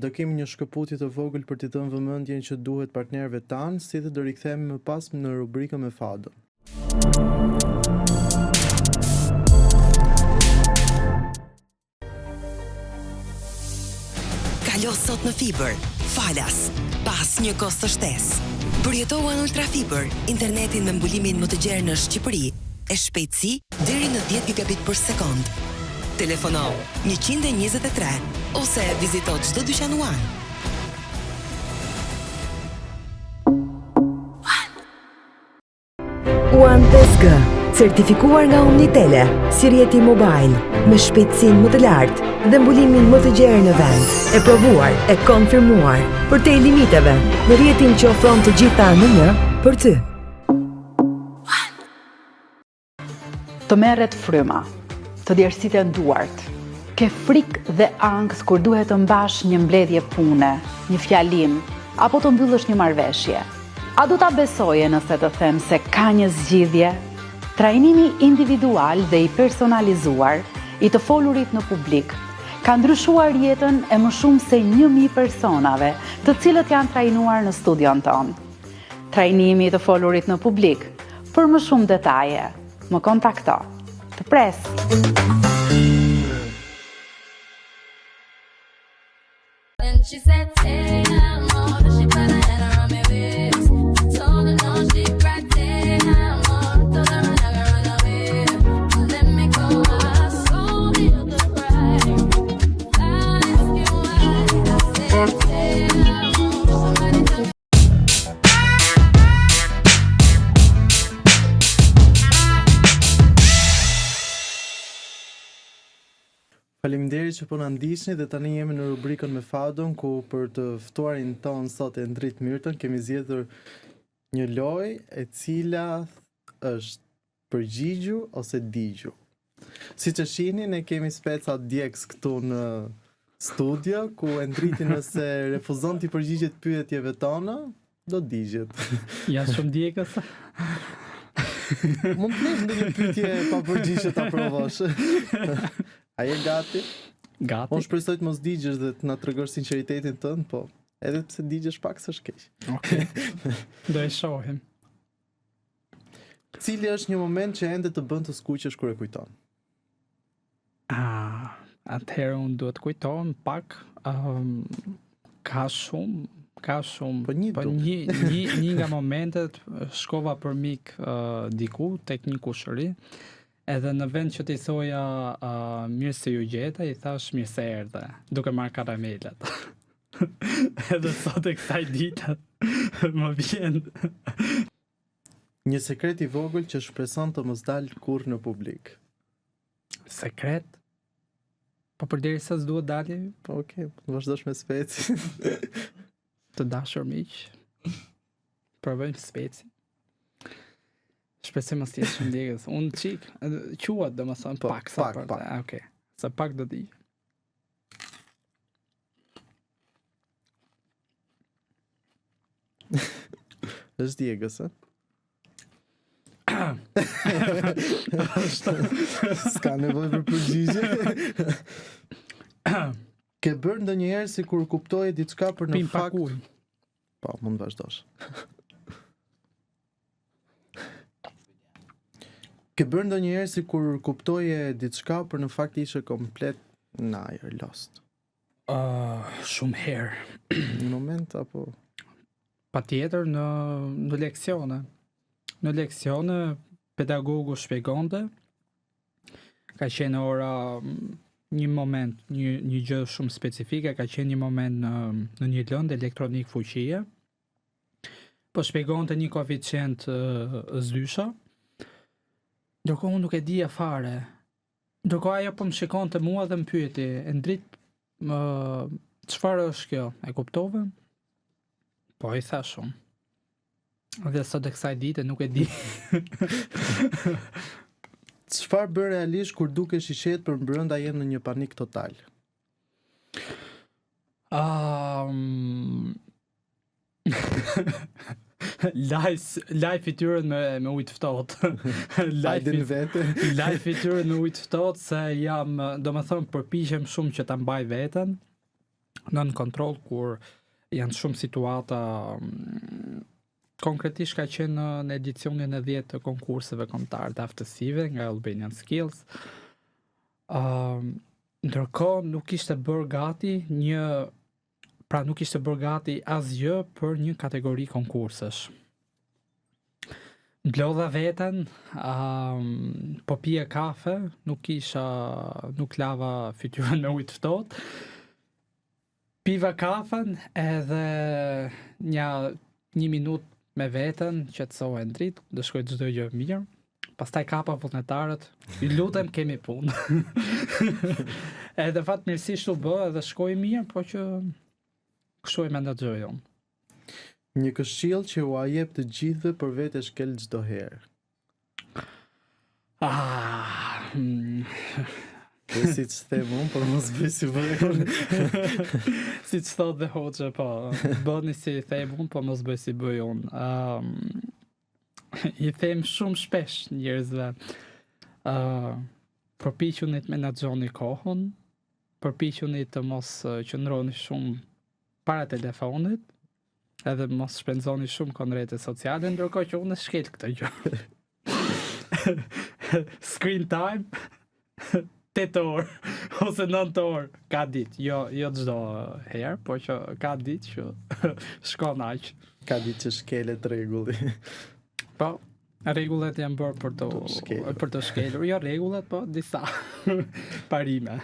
Do kemi një shkëputje të vogël për t'i dhënë vëmendjen që duhet partnerëve tanë, si dhe do rikthehemi më pas në rubrikën me Fadon. Kalo sot në fiber, falas, pas një kosto të shtesë. Përjetohu Ultra Fiber, internetin me mbulimin më të gjerë në Shqipëri, e shpejtësi deri në 10 gigabit për sekond. Telefono 123 ose vizito çdo dyqan One. One 5G, certifikuar nga Omnitele, si rjeti mobile, me shpejtësinë më të lartë dhe mbulimin më të gjerë në vend, e provuar, e konfirmuar, për te limiteve, në rjetin që ofron të gjitha në një, për ty. Të merret fryma, të djersiten duart, ke frikë dhe angst kur duhet të mbash një mbledhje pune, një fjalim, apo të mbyllësh një marrëveshje. A do ta besoje nëse të them se ka një zgjidhje? Trajnimi individual dhe i personalizuar i të folurit në publik ka ndryshuar jetën e më shumë se 1000 personave, të cilët janë trajnuar në studion ton. Trajnimi i të folurit në publik. Për më shumë detaje, më kontakto. Të pres. She said, "Say no more," but she put her head around me waist. Told her no, she cried, "Say no more," told her I'm not gonna run away. Let me go, I so feel the pride. Ask you why I said, "Say no more." Somebody tell me. Faleminderit që po na ndiqni dhe tani jemi në rubrikën me Fadon, ku për të ftuarin ton sot e Ndrit Myrtën kemi zgjedhur një lojë e cila është përgjigju ose digju. Siç e shihni, ne kemi speca djegës këtu në studio, ku e Ndriti nëse refuzon të përgjigjet pyetjeve tona, do digjet. Ja shumë djegës. Mund të kesh ndonjë pyetje pa përgjigje ta provosh. A je gati? Gati. Unë shpresoj të mos digjesh dhe të na tregosh sinqeritetin tënd, po edhe pse digjesh pak s'është keq. Okej. Do e shohim. Cili është një moment që ende të bën të skuqesh kur e kujton? Atëherë unë duhet kujtohem pak, ka shumë, Po një nga momentet shkova për mik diku tek një kushëri. Edhe në vend që t'i thoja mirë se ju gjeta, i thash mirë se erdhe, duke marrë karamelat. Edhe sot e kësaj dita më vjen. Një sekret i vogël që shpreson të mos dalë kurrë në publik. Sekret? Po përderisa s'duhet dalë, Okej, vazhdosh me speci. të dashur miq. Provojmë speci. Shpresoj mos të jesh shumë djegës. Unë çik, quhet domethënë Po, pak sa pak. Okej. Sa pak do di. Është djegës, a? S'ka nevojë për përgjigje. Ke bërë ndonjëherë si kur kuptoje diçka për në Pim pak fakt. ujë. Po, mund të vazhdosh. Ke bërë ndonjëherë si kur kuptoje diçka për në fakt ishe komplet në ajër, lost. Shumë herë. Në moment apo Patjetër në leksione. Në leksione pedagogu shpjegonte. Ka qenë ora një moment, një gjë shumë specifike, ka qenë një moment në një lëndë elektronik fuqie. Po shpjegonte një koeficient zysha. Ndërkohë unë nuk e dija fare. Ndërkohë ajo po më shikonte mua dhe më pyeti, Endrit, çfarë është kjo? E kuptove? Po, i tha shumë. Dhe sot e kësaj dite nuk e di. çfarë bë realisht kur dukesh i qetë për brenda je në një panik total? Laj fytyrën me ujë të ftohtë. Hajde në vete. Laj fytyrën me ujë të ftohtë se jam, domethënë përpiqem shumë që ta mbaj veten nën kontroll kur janë shumë situata. Konkretisht ka qenë në edicionin e 10 të konkurseve kombëtar të aftësive nga Albanian Skills. Ndërkohë nuk ishte bërë gati nuk ishte bërë gati asgjë për një kategori konkursesh. Mblodha veten, po pije kafe, nuk lava fytyrën me ujë të ftohtë. Piva kafen edhe një minutë me veten, qetësohej Endrit, do shkoj çdo gjë mirë. Pastaj kapa vullnetarët, ju lutem kemi punë. Edhe fatmirësisht u bë edhe shkoi mirë, po që kështu e menaxhoj unë. Një këshill që u jep të gjithëve për vetë shkel çdo herë. Si që them unë, por mos bëj si bëjën. Si që thot dhe hoqë, po, bëni si them unë, po mos bëj si bëj unë. I them shumë shpesh njerëzve, përpiquni të menaxhoni kohën, përpiquni të mos qëndroni shumë para telefonit, edhe mos shpenzoni shumë kohë në rrjete sociale, ndërkohë që unë shkel këtë gjë. Screen time 8 orë ose 9 orë ka ditë, jo çdo herë, por që ka ditë që shkon aq. Ka ditë që shkelet rregulli. Po, rregullet janë bërë për të shkelur, jo rregullet, po disa parime.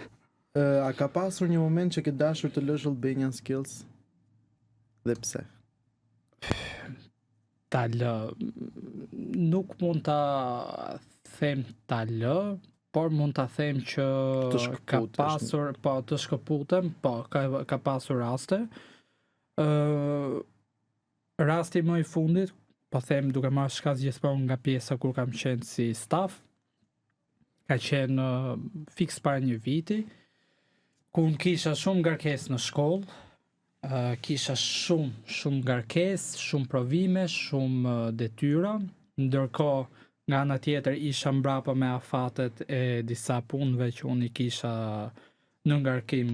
A ka pasur një moment që ke dashur të lësh Albanian Skills? Dhe pse? Ta lë, nuk mund ta them ta lë, por mund ta them që ka pasur, po të shkëputem, po ka pasur raste. Rasti më i fundit, po them duke marrë shkas gjithmonë nga pjesa kur kam qenë si staf, ka qenë fiks para një viti, ku unë kisha shumë ngarkesë në shkollë, kisha shumë ngarkesë, shumë provime, shumë detyra, ndërkohë nga ana tjetër isha mbrapa me afatet e disa punëve që unë i kisha në ngarkim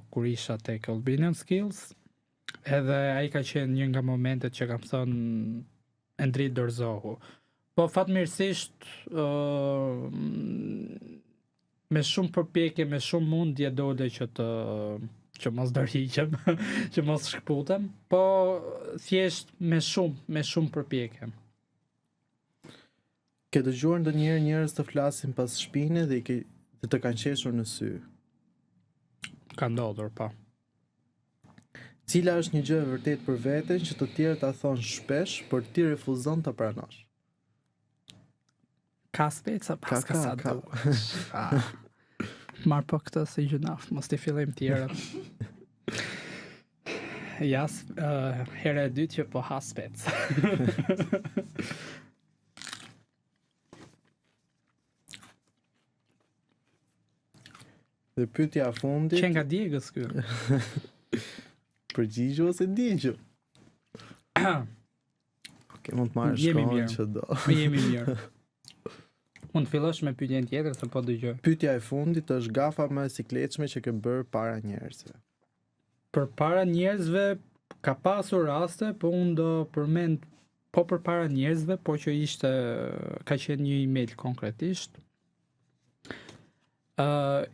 kur isha tek Albanian Skills. Edhe ai ka qenë një nga momentet që kam thënë Endrit dorëzohu. Po fatmirësisht me shumë përpjekje, me shumë mundje dole që mos dërhiqem, që mos shkputem, po thjesht me shumë përpjekje. Ke dëgjuar ndonjëherë njerëz të flasin pas shpine dhe të kanë qeshur në sy? Ka ndodhur, po. Cila është një gjë e vërtet për veten që të tjerë ta thonë shpesh, por ti refuzon ta pranosh? Ka speca pas ka sa duhesh. Marr po këtë si gjunaf, mos t'i fillojmë tjera. Hera e dytë që po ha spec. Dhe pyetja e fundit. Që nga Diegës ky. Përgjigju ose digju? Mund të marrë Jemi shkon mirë. që do. Jemi mirë. Mund të fillosh me pyetjen tjetër se po dëgjoj. Pyetja e fundit është gafa më e sikletshme që ke bërë para njerëzve. Për para njerëzve ka pasur raste, po unë do përmend për para njerëzve, po që ka qenë një email konkretisht.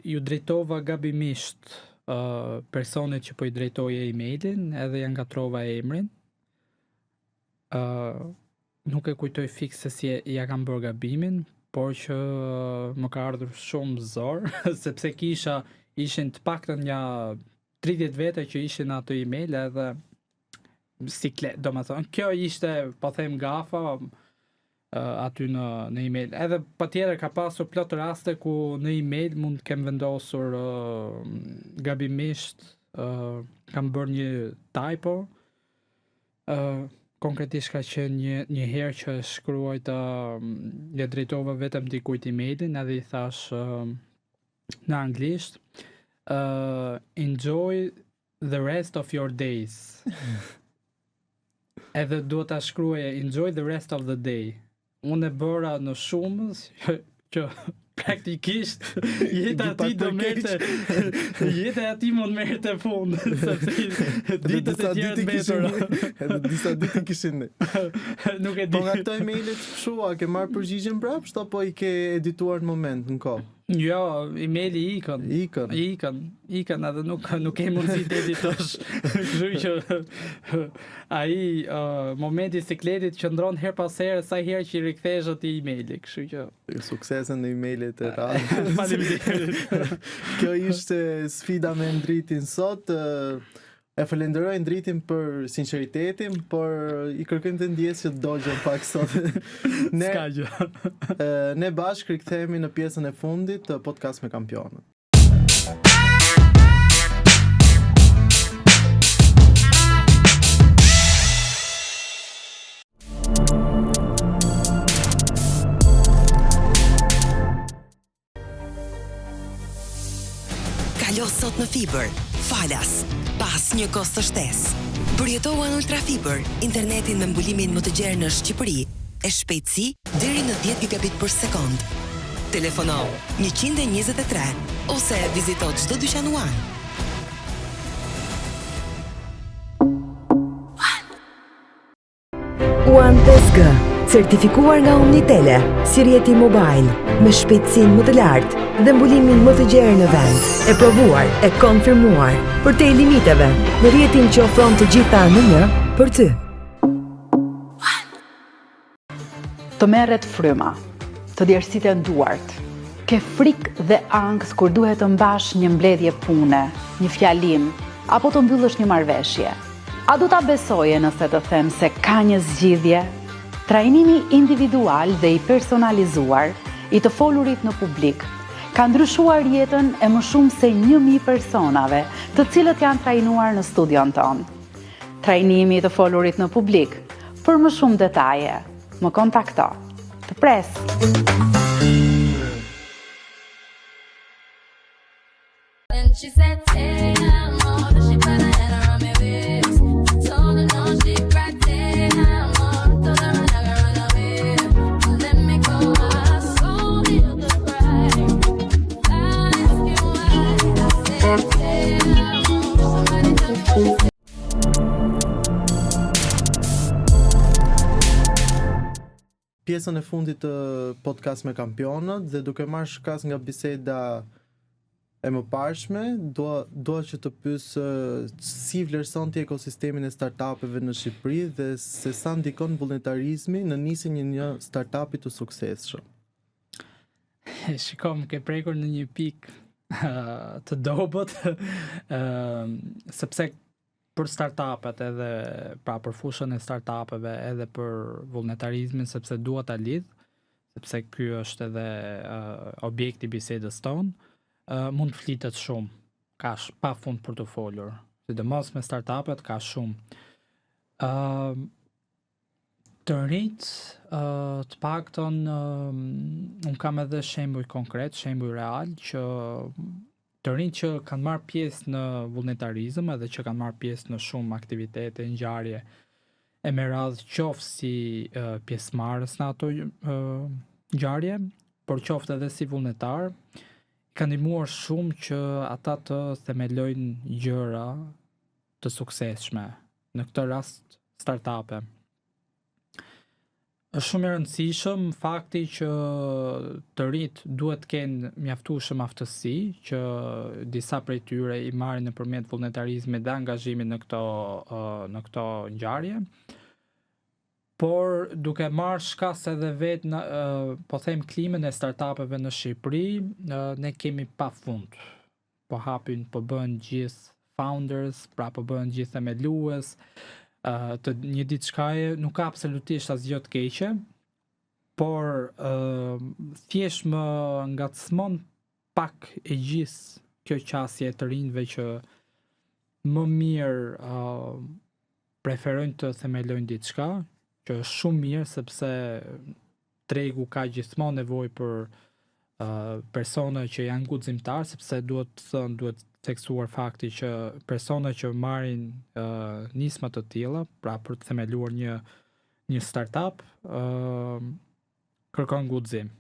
Ju drejtova gabimisht personit që po i drejtoje emailin, edhe ja ngatrova emrin. Nuk e kujtoj fiks se si ja kam bërë gabimin, por që më ka ardhur shumë zor, sepse ishin të paktën një 30 vete që ishin ato email edhe siklet, do më thonë. Kjo ishte, po them, gafa aty në email. Edhe patjetër ka pasur plot raste ku në email mund të kem vendosur gabimisht, kam bërë një typo, konkretisht ka qenë një herë që shkruajta, le drejtova vetëm dikujt emailin, edhe i thash në anglisht, enjoy the rest of your days. Edhe duhet ta shkruaje enjoy the rest of the day. Unë e bëra në shumës që praktikisht jeta ati do merte, jeta ati mund merte fund, sepse ditët e tjera të mbetura. Edhe disa ditë kishin. Nuk e di. Po nga këto emaile shua, ke marrë përgjigjen mbrapsht apo i ke edituar në moment, në kohë? Jo, emaili ikën, edhe nuk ke mundësi të editosh. Kështu që ai momenti sikletit qëndron her pas here sa herë që i rikthesh atij emaili, kështu që suksese në emailet e radhës. Faleminderit. Kjo ishte sfida me Ndritin sot. E falenderoj Ndritin për sinqeritetin, por i kërkojmë të ndjes që dogjen pak sot. S'ka gjë. Ne bashkë rikthehemi në pjesën e fundit të podcast me kampionët. Kalo sot në fiber, falas, pas një kosto të shtesë. Përjetohu në Ultra Fiber, internetin me mbulimin më të gjerë në Shqipëri, e shpejtësi deri në 10 gigabit për sekond. Telefono 123 ose vizito çdo dyqan One. One 5G, certifikuar nga Omnitele, si rjeti mobile, me shpejtësinë më të lartë dhe mbulimin më të gjerë në vend, e provuar, e konfirmuar, për te limiteve, në rjetin që ofron të gjitha në një, për ty. Të merret fryma, të djersiten duart, ke frikë dhe angst kur duhet të mbash një mbledhje pune, një fjalim, apo të mbyllësh një marrëveshje. A du ta besoje nëse të them se ka një zgjidhje? Trajnimi individual dhe i personalizuar i të folurit në publik ka ndryshuar jetën e më shumë se 1000 personave, të cilët janë trajnuar në studion ton. Trajnimi i të folurit në publik. Për më shumë detaje, më kontakto. Të pres. And she said, hey, I'm more, but she put her head around my waist. Told her no, she cracked it, I'm more, told her I'm not gonna run away. Let me go, I so feel the pride. Ask you why, I said, hey, I'm more, somebody tell me. Pjesën e fundit të podcast me kampionët dhe duke marrë shkas nga biseda e mëparshme, dua që të pyes si vlerëson ti ekosistemin e startupeve në Shqipëri dhe se sa ndikon vullnetarizmi në nisjen e një startupi të suksesshëm. Shikom, ke prekur në një pikë të dobët, sepse për startupet edhe pra për fushën e startupeve edhe për vullnetarizmin, sepse dua ta lidh, sepse ky është edhe objekti i bisedës tonë. Mund të flitet shumë, ka pa fund për të folur, sidomos me startupet ka shumë. Të rinjt, të paktën, unë kam edhe shembuj konkret, shembuj real, që të rinjt që kanë marrë pjesë në vullnetarizëm edhe që kanë marrë pjesë në shumë aktivitete, ngjarje e me radhë qoftë si pjesëmarrës në ato ngjarje, por qoftë edhe si vullnetar, ka ndihmuar shumë që ata të themelojnë gjëra të suksesshme, në këtë rast startupe. Është shumë e rëndësishëm fakti që të rinjt duhet të kenë mjaftueshëm aftësi që disa prej tyre i marrin nëpërmjet vullnetarizmit dhe angazhimit në këto ngjarje. Por duke marrë shkas edhe vetë po them klimën e startupeve në Shqipëri, ne kemi pafund. Po hapin, po bëhen gjithë founders, pra po bëhen gjithë themelues, të një diçkaje nuk ka absolutisht asgjë të keqe, por thjesht më ngacmon pak e gjithë kjo qasje të rinjve që më mirë preferojnë të themelojnë diçka, që është shumë mirë sepse tregu ka gjithmonë nevojë për persona që janë guximtar, sepse duhet theksuar fakti që persona që marrin nisma të tilla, pra për të themeluar një startup, kërkon guxim.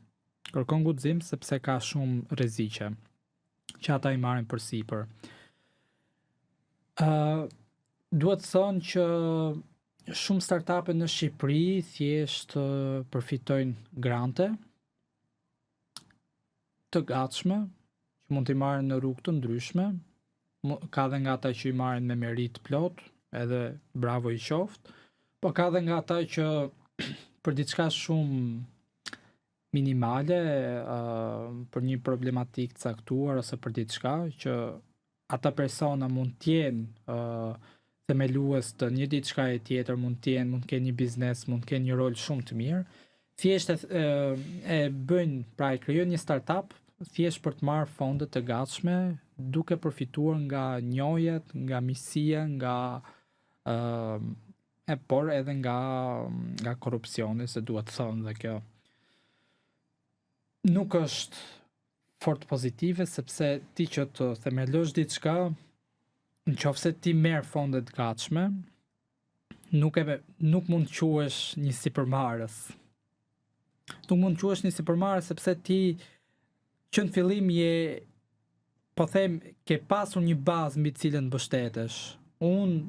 Kërkon guxim sepse ka shumë rreziqe që ata i marrin përsipër. Duhet thënë që shumë startupe në Shqipëri thjesht përfitojnë grante të gatshme, që mund t'i marrin në rrugë të ndryshme, ka dhe nga ata që i marrin me merit plot, edhe bravo i qoftë, po ka dhe nga ata që për diçka shumë minimale, për një problematik caktuar ose për diçka që ata persona mund t'jenë themelues të një diçkaje tjetër, mund të kenë një biznes, mund të kenë një rol shumë të mirë. Thjesht e bëjnë, pra e krijojnë një startup thjesht për të marrë fonde të gatshme, duke përfituar nga njohjet, nga misia, por edhe nga korrupsioni, se duhet thënë dhe kjo nuk është fort pozitive, sepse ti që të themelosh diçka, në qofse ti merr fondet gatshme, nuk mund të quhesh një sipërmarrës. Nuk mund të quhesh një sipërmarrës sepse ti që në fillim po them, ke pasur një bazë mbi cilën mbështetesh. Unë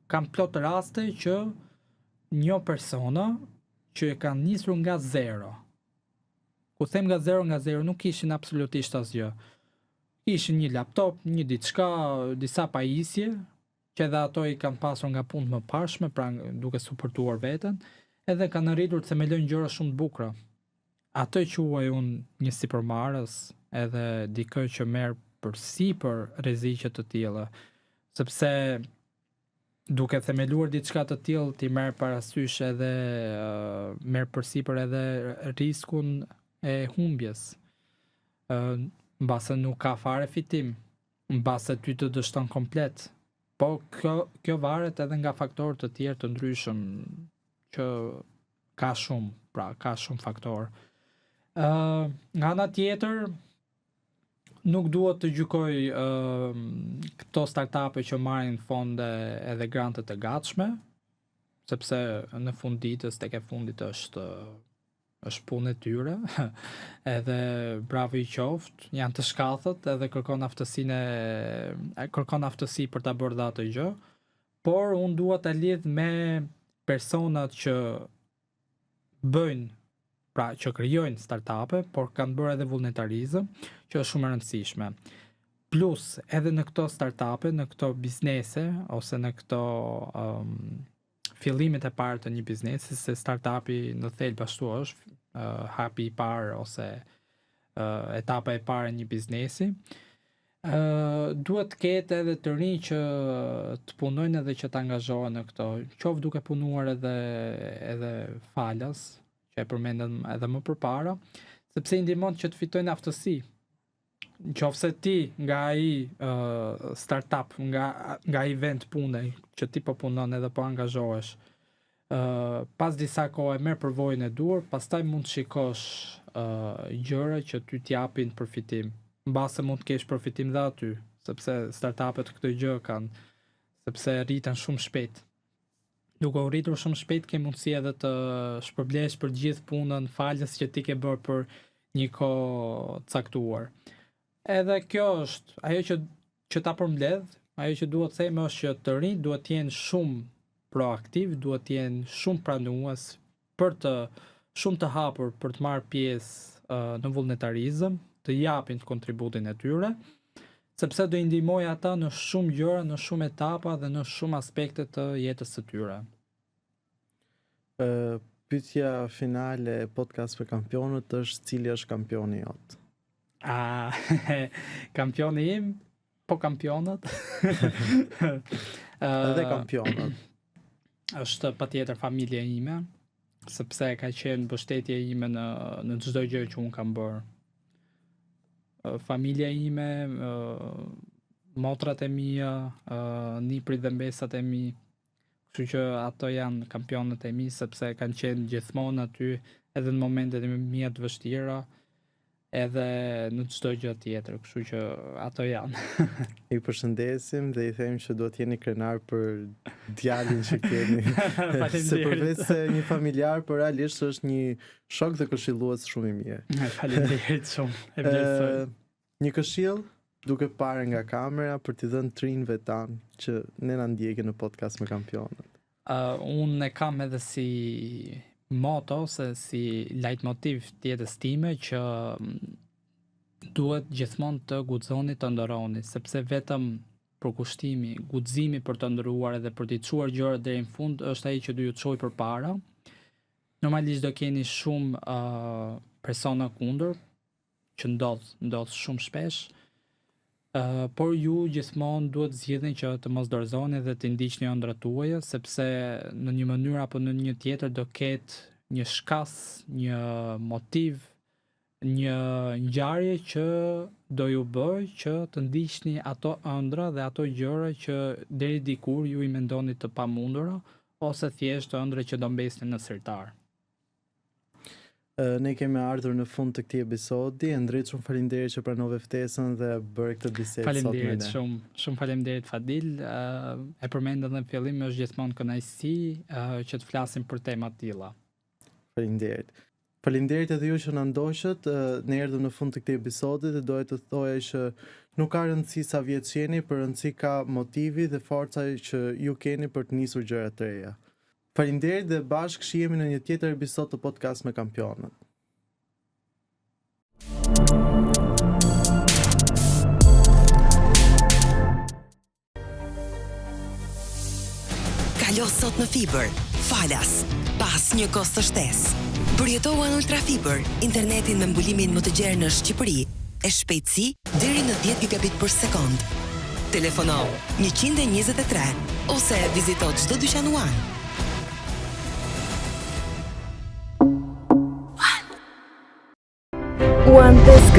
kam plot raste që një persona që e kanë nisur nga zero. Ku them nga zero nuk kishin absolutisht asgjë. Ishin një laptop, një diçka, disa pajisje, që edhe ato i kanë pasur nga punë më parshme, pra duke suportuar veten, edhe kanë arritur të themelojnë gjëra shumë të bukura. Ato quaj unë një sipërmarrës, edhe dikë që merr përsipër rreziqe të tilla, sepse duke themeluar diçka të tillë ti merr parasysh edhe merr përsipër edhe riskun e humbjes. Mbase nuk ka fare fitim, mbase ty të dështon komplet. Po kjo varet edhe nga faktorë të tjerë të ndryshëm që ka shumë faktorë. Nga ana tjetër, nuk duhet të gjykoj këto startupe që marrin fonde edhe grante të gatshme, sepse në fund ditës, tek e fundit është punë e tyre, edhe bravo i qoftë, janë të shkathët edhe kërkon aftësi për ta bërë atë gjë, por unë dua ta lidh me personat që bëjnë, pra që krijojnë startupe, por kanë bërë edhe vullnetarizëm, që është shumë e rëndësishme. Plus, edhe në këto startupe, në këto biznese, ose në këto fillimet e parë të një biznesi, se startupi në thelb ashtu është, hapi i parë ose etapa e parë e një biznesi, duhet të ketë edhe të rinj që të punojnë edhe që të angazhohen në këto, qoftë duke punuar edhe falas, që e përmendëm edhe më përpara, sepse i ndihmon që të fitojnë aftësi. Nëse ti nga ai startup, nga ai vend pune që ti po punon edhe po angazhohesh, pas disa kohë merr përvojën e dur, pastaj mund të shikosh gjëra që ty t'japin përfitim. Mbase mund të kesh përfitim dhe aty, sepse startupet këtë gjë kanë, sepse rriten shumë shpejt. Duke u rritur shumë shpejt ke mundësi edhe të shpërblesh për gjithë punën falës që ti ke bërë për një kohë caktuar. Edhe kjo është ajo që ta përmbledh, ajo që duhet të them është që të rinjt duhet të jenë shumë proaktiv, duhet të jenë shumë pranues shumë të hapur për të marrë pjesë në vullnetarizëm, të japin kontributin e tyre, sepse do i ndihmoj ata në shumë gjëra, në shumë etapa dhe në shumë aspekte të jetës së tyre. Pyetja finale e podcast për kampionët është cili është kampioni jot? Kampioni im, po kampionët. Edhe kampionët. Është patjetër familja ime, sepse ka qenë mbështetje ime në çdo gjë që unë kam bërë. Familja ime, motrat e mia, niprit dhe mbesat e mi, kështu që ato janë kampionët e mi, sepse kanë qenë gjithmonë aty edhe në momentet e mia të vështira, edhe në çdo gjë tjetër, kështu që ato janë. I përshëndesim dhe i them që duhet jeni krenar për djalin që keni. Se përveç se një familjar, por realisht është një shok dhe këshillues shumë i mirë. Faleminderit shumë. E vlerësoj. Një këshill duke parë nga kamera për t'i dhënë trinjve tanë që ne na ndjekin në podcast me kampionët. Unë e kam edhe si moto ose si leitmotiv të jetës time që duhet gjithmonë të guxoni të ndërroni, sepse vetëm përkushtimi, guximi për të ndëruar edhe për të çuar gjërat deri në fund është ai që do ju çojë përpara. Normalisht do keni shumë persona kundër që ndodh shumë shpesh. Por ju gjithmonë duhet zgjidhni që të mos dorëzoni dhe të ndiqni ëndrat tuaja, sepse në një mënyrë apo në një tjetër do ketë një shkas, një motiv, një ngjarje që do ju bëjë që të ndiqni ato ëndra dhe ato gjëra që deri dikur ju i mendoni të pamundura ose thjesht ëndra që do mbesnin në sirtar. Ne kemi ardhur në fund të këtij episodi. Ndrit, shumë faleminderit që pranove ftesën dhe bëre këtë bisedë sot me ne. Faleminderit shumë faleminderit Fadil. E përmendëm në fillim, është gjithmonë kënaqësi që të flasim për tema të tilla. Faleminderit. Faleminderit edhe ju që na ndoqët. Ne erdhëm në fund të këtij episodi dhe doja të thoja që nuk ka rëndësi sa vjeç jeni, por rëndësi ka motivi dhe forca që ju keni për të nisur gjëra të reja. Faleminderit dhe bashkë shihemi në një tjetër episod të podcast me kampionët. Kalo sot në fiber, falas, pas një kosto të shtesë. Përjetojnë Ultra Fiber, internetin me mbulimin më të gjerë në Shqipëri, e shpejtësi deri në 10 gigabit për sekond. Telefono 123 ose vizito çdo dyqan One. One 5G,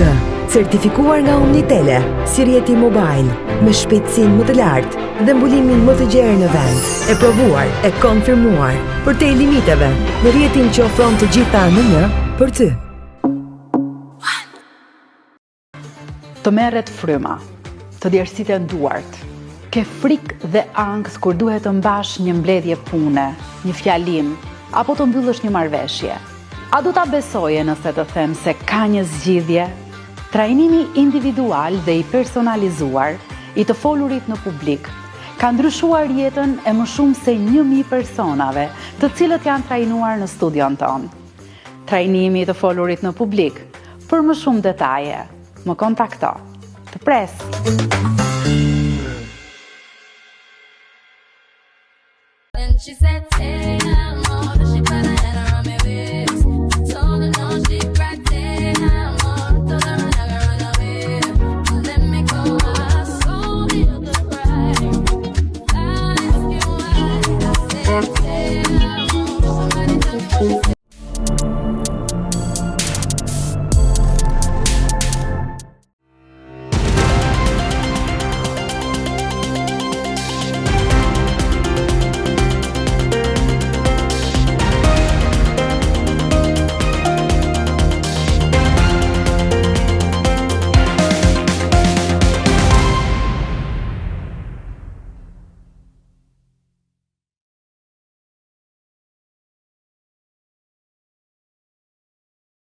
certifikuar nga Omnitele, si rjeti mobile, me shpejtësinë më të lartë dhe mbulimin më të gjerë në vend, e provuar, e konfirmuar, për te limiteve, në rjetin që ofron të gjitha në një, për ty. Të merret fryma, të djersiten duart, ke frikë dhe angst kur duhet të mbash një mbledhje pune, një fjalim, apo të mbyllësh një marrëveshje. A do ta besoje nëse të them se ka një zgjidhje? Trajnimi individual dhe i personalizuar i të folurit në publik ka ndryshuar jetën e më shumë se 1000 personave, të cilët janë trajnuar në studion tonë. Trajnimi i të folurit në publik. Për më shumë detaje, më kontakto. Të pres.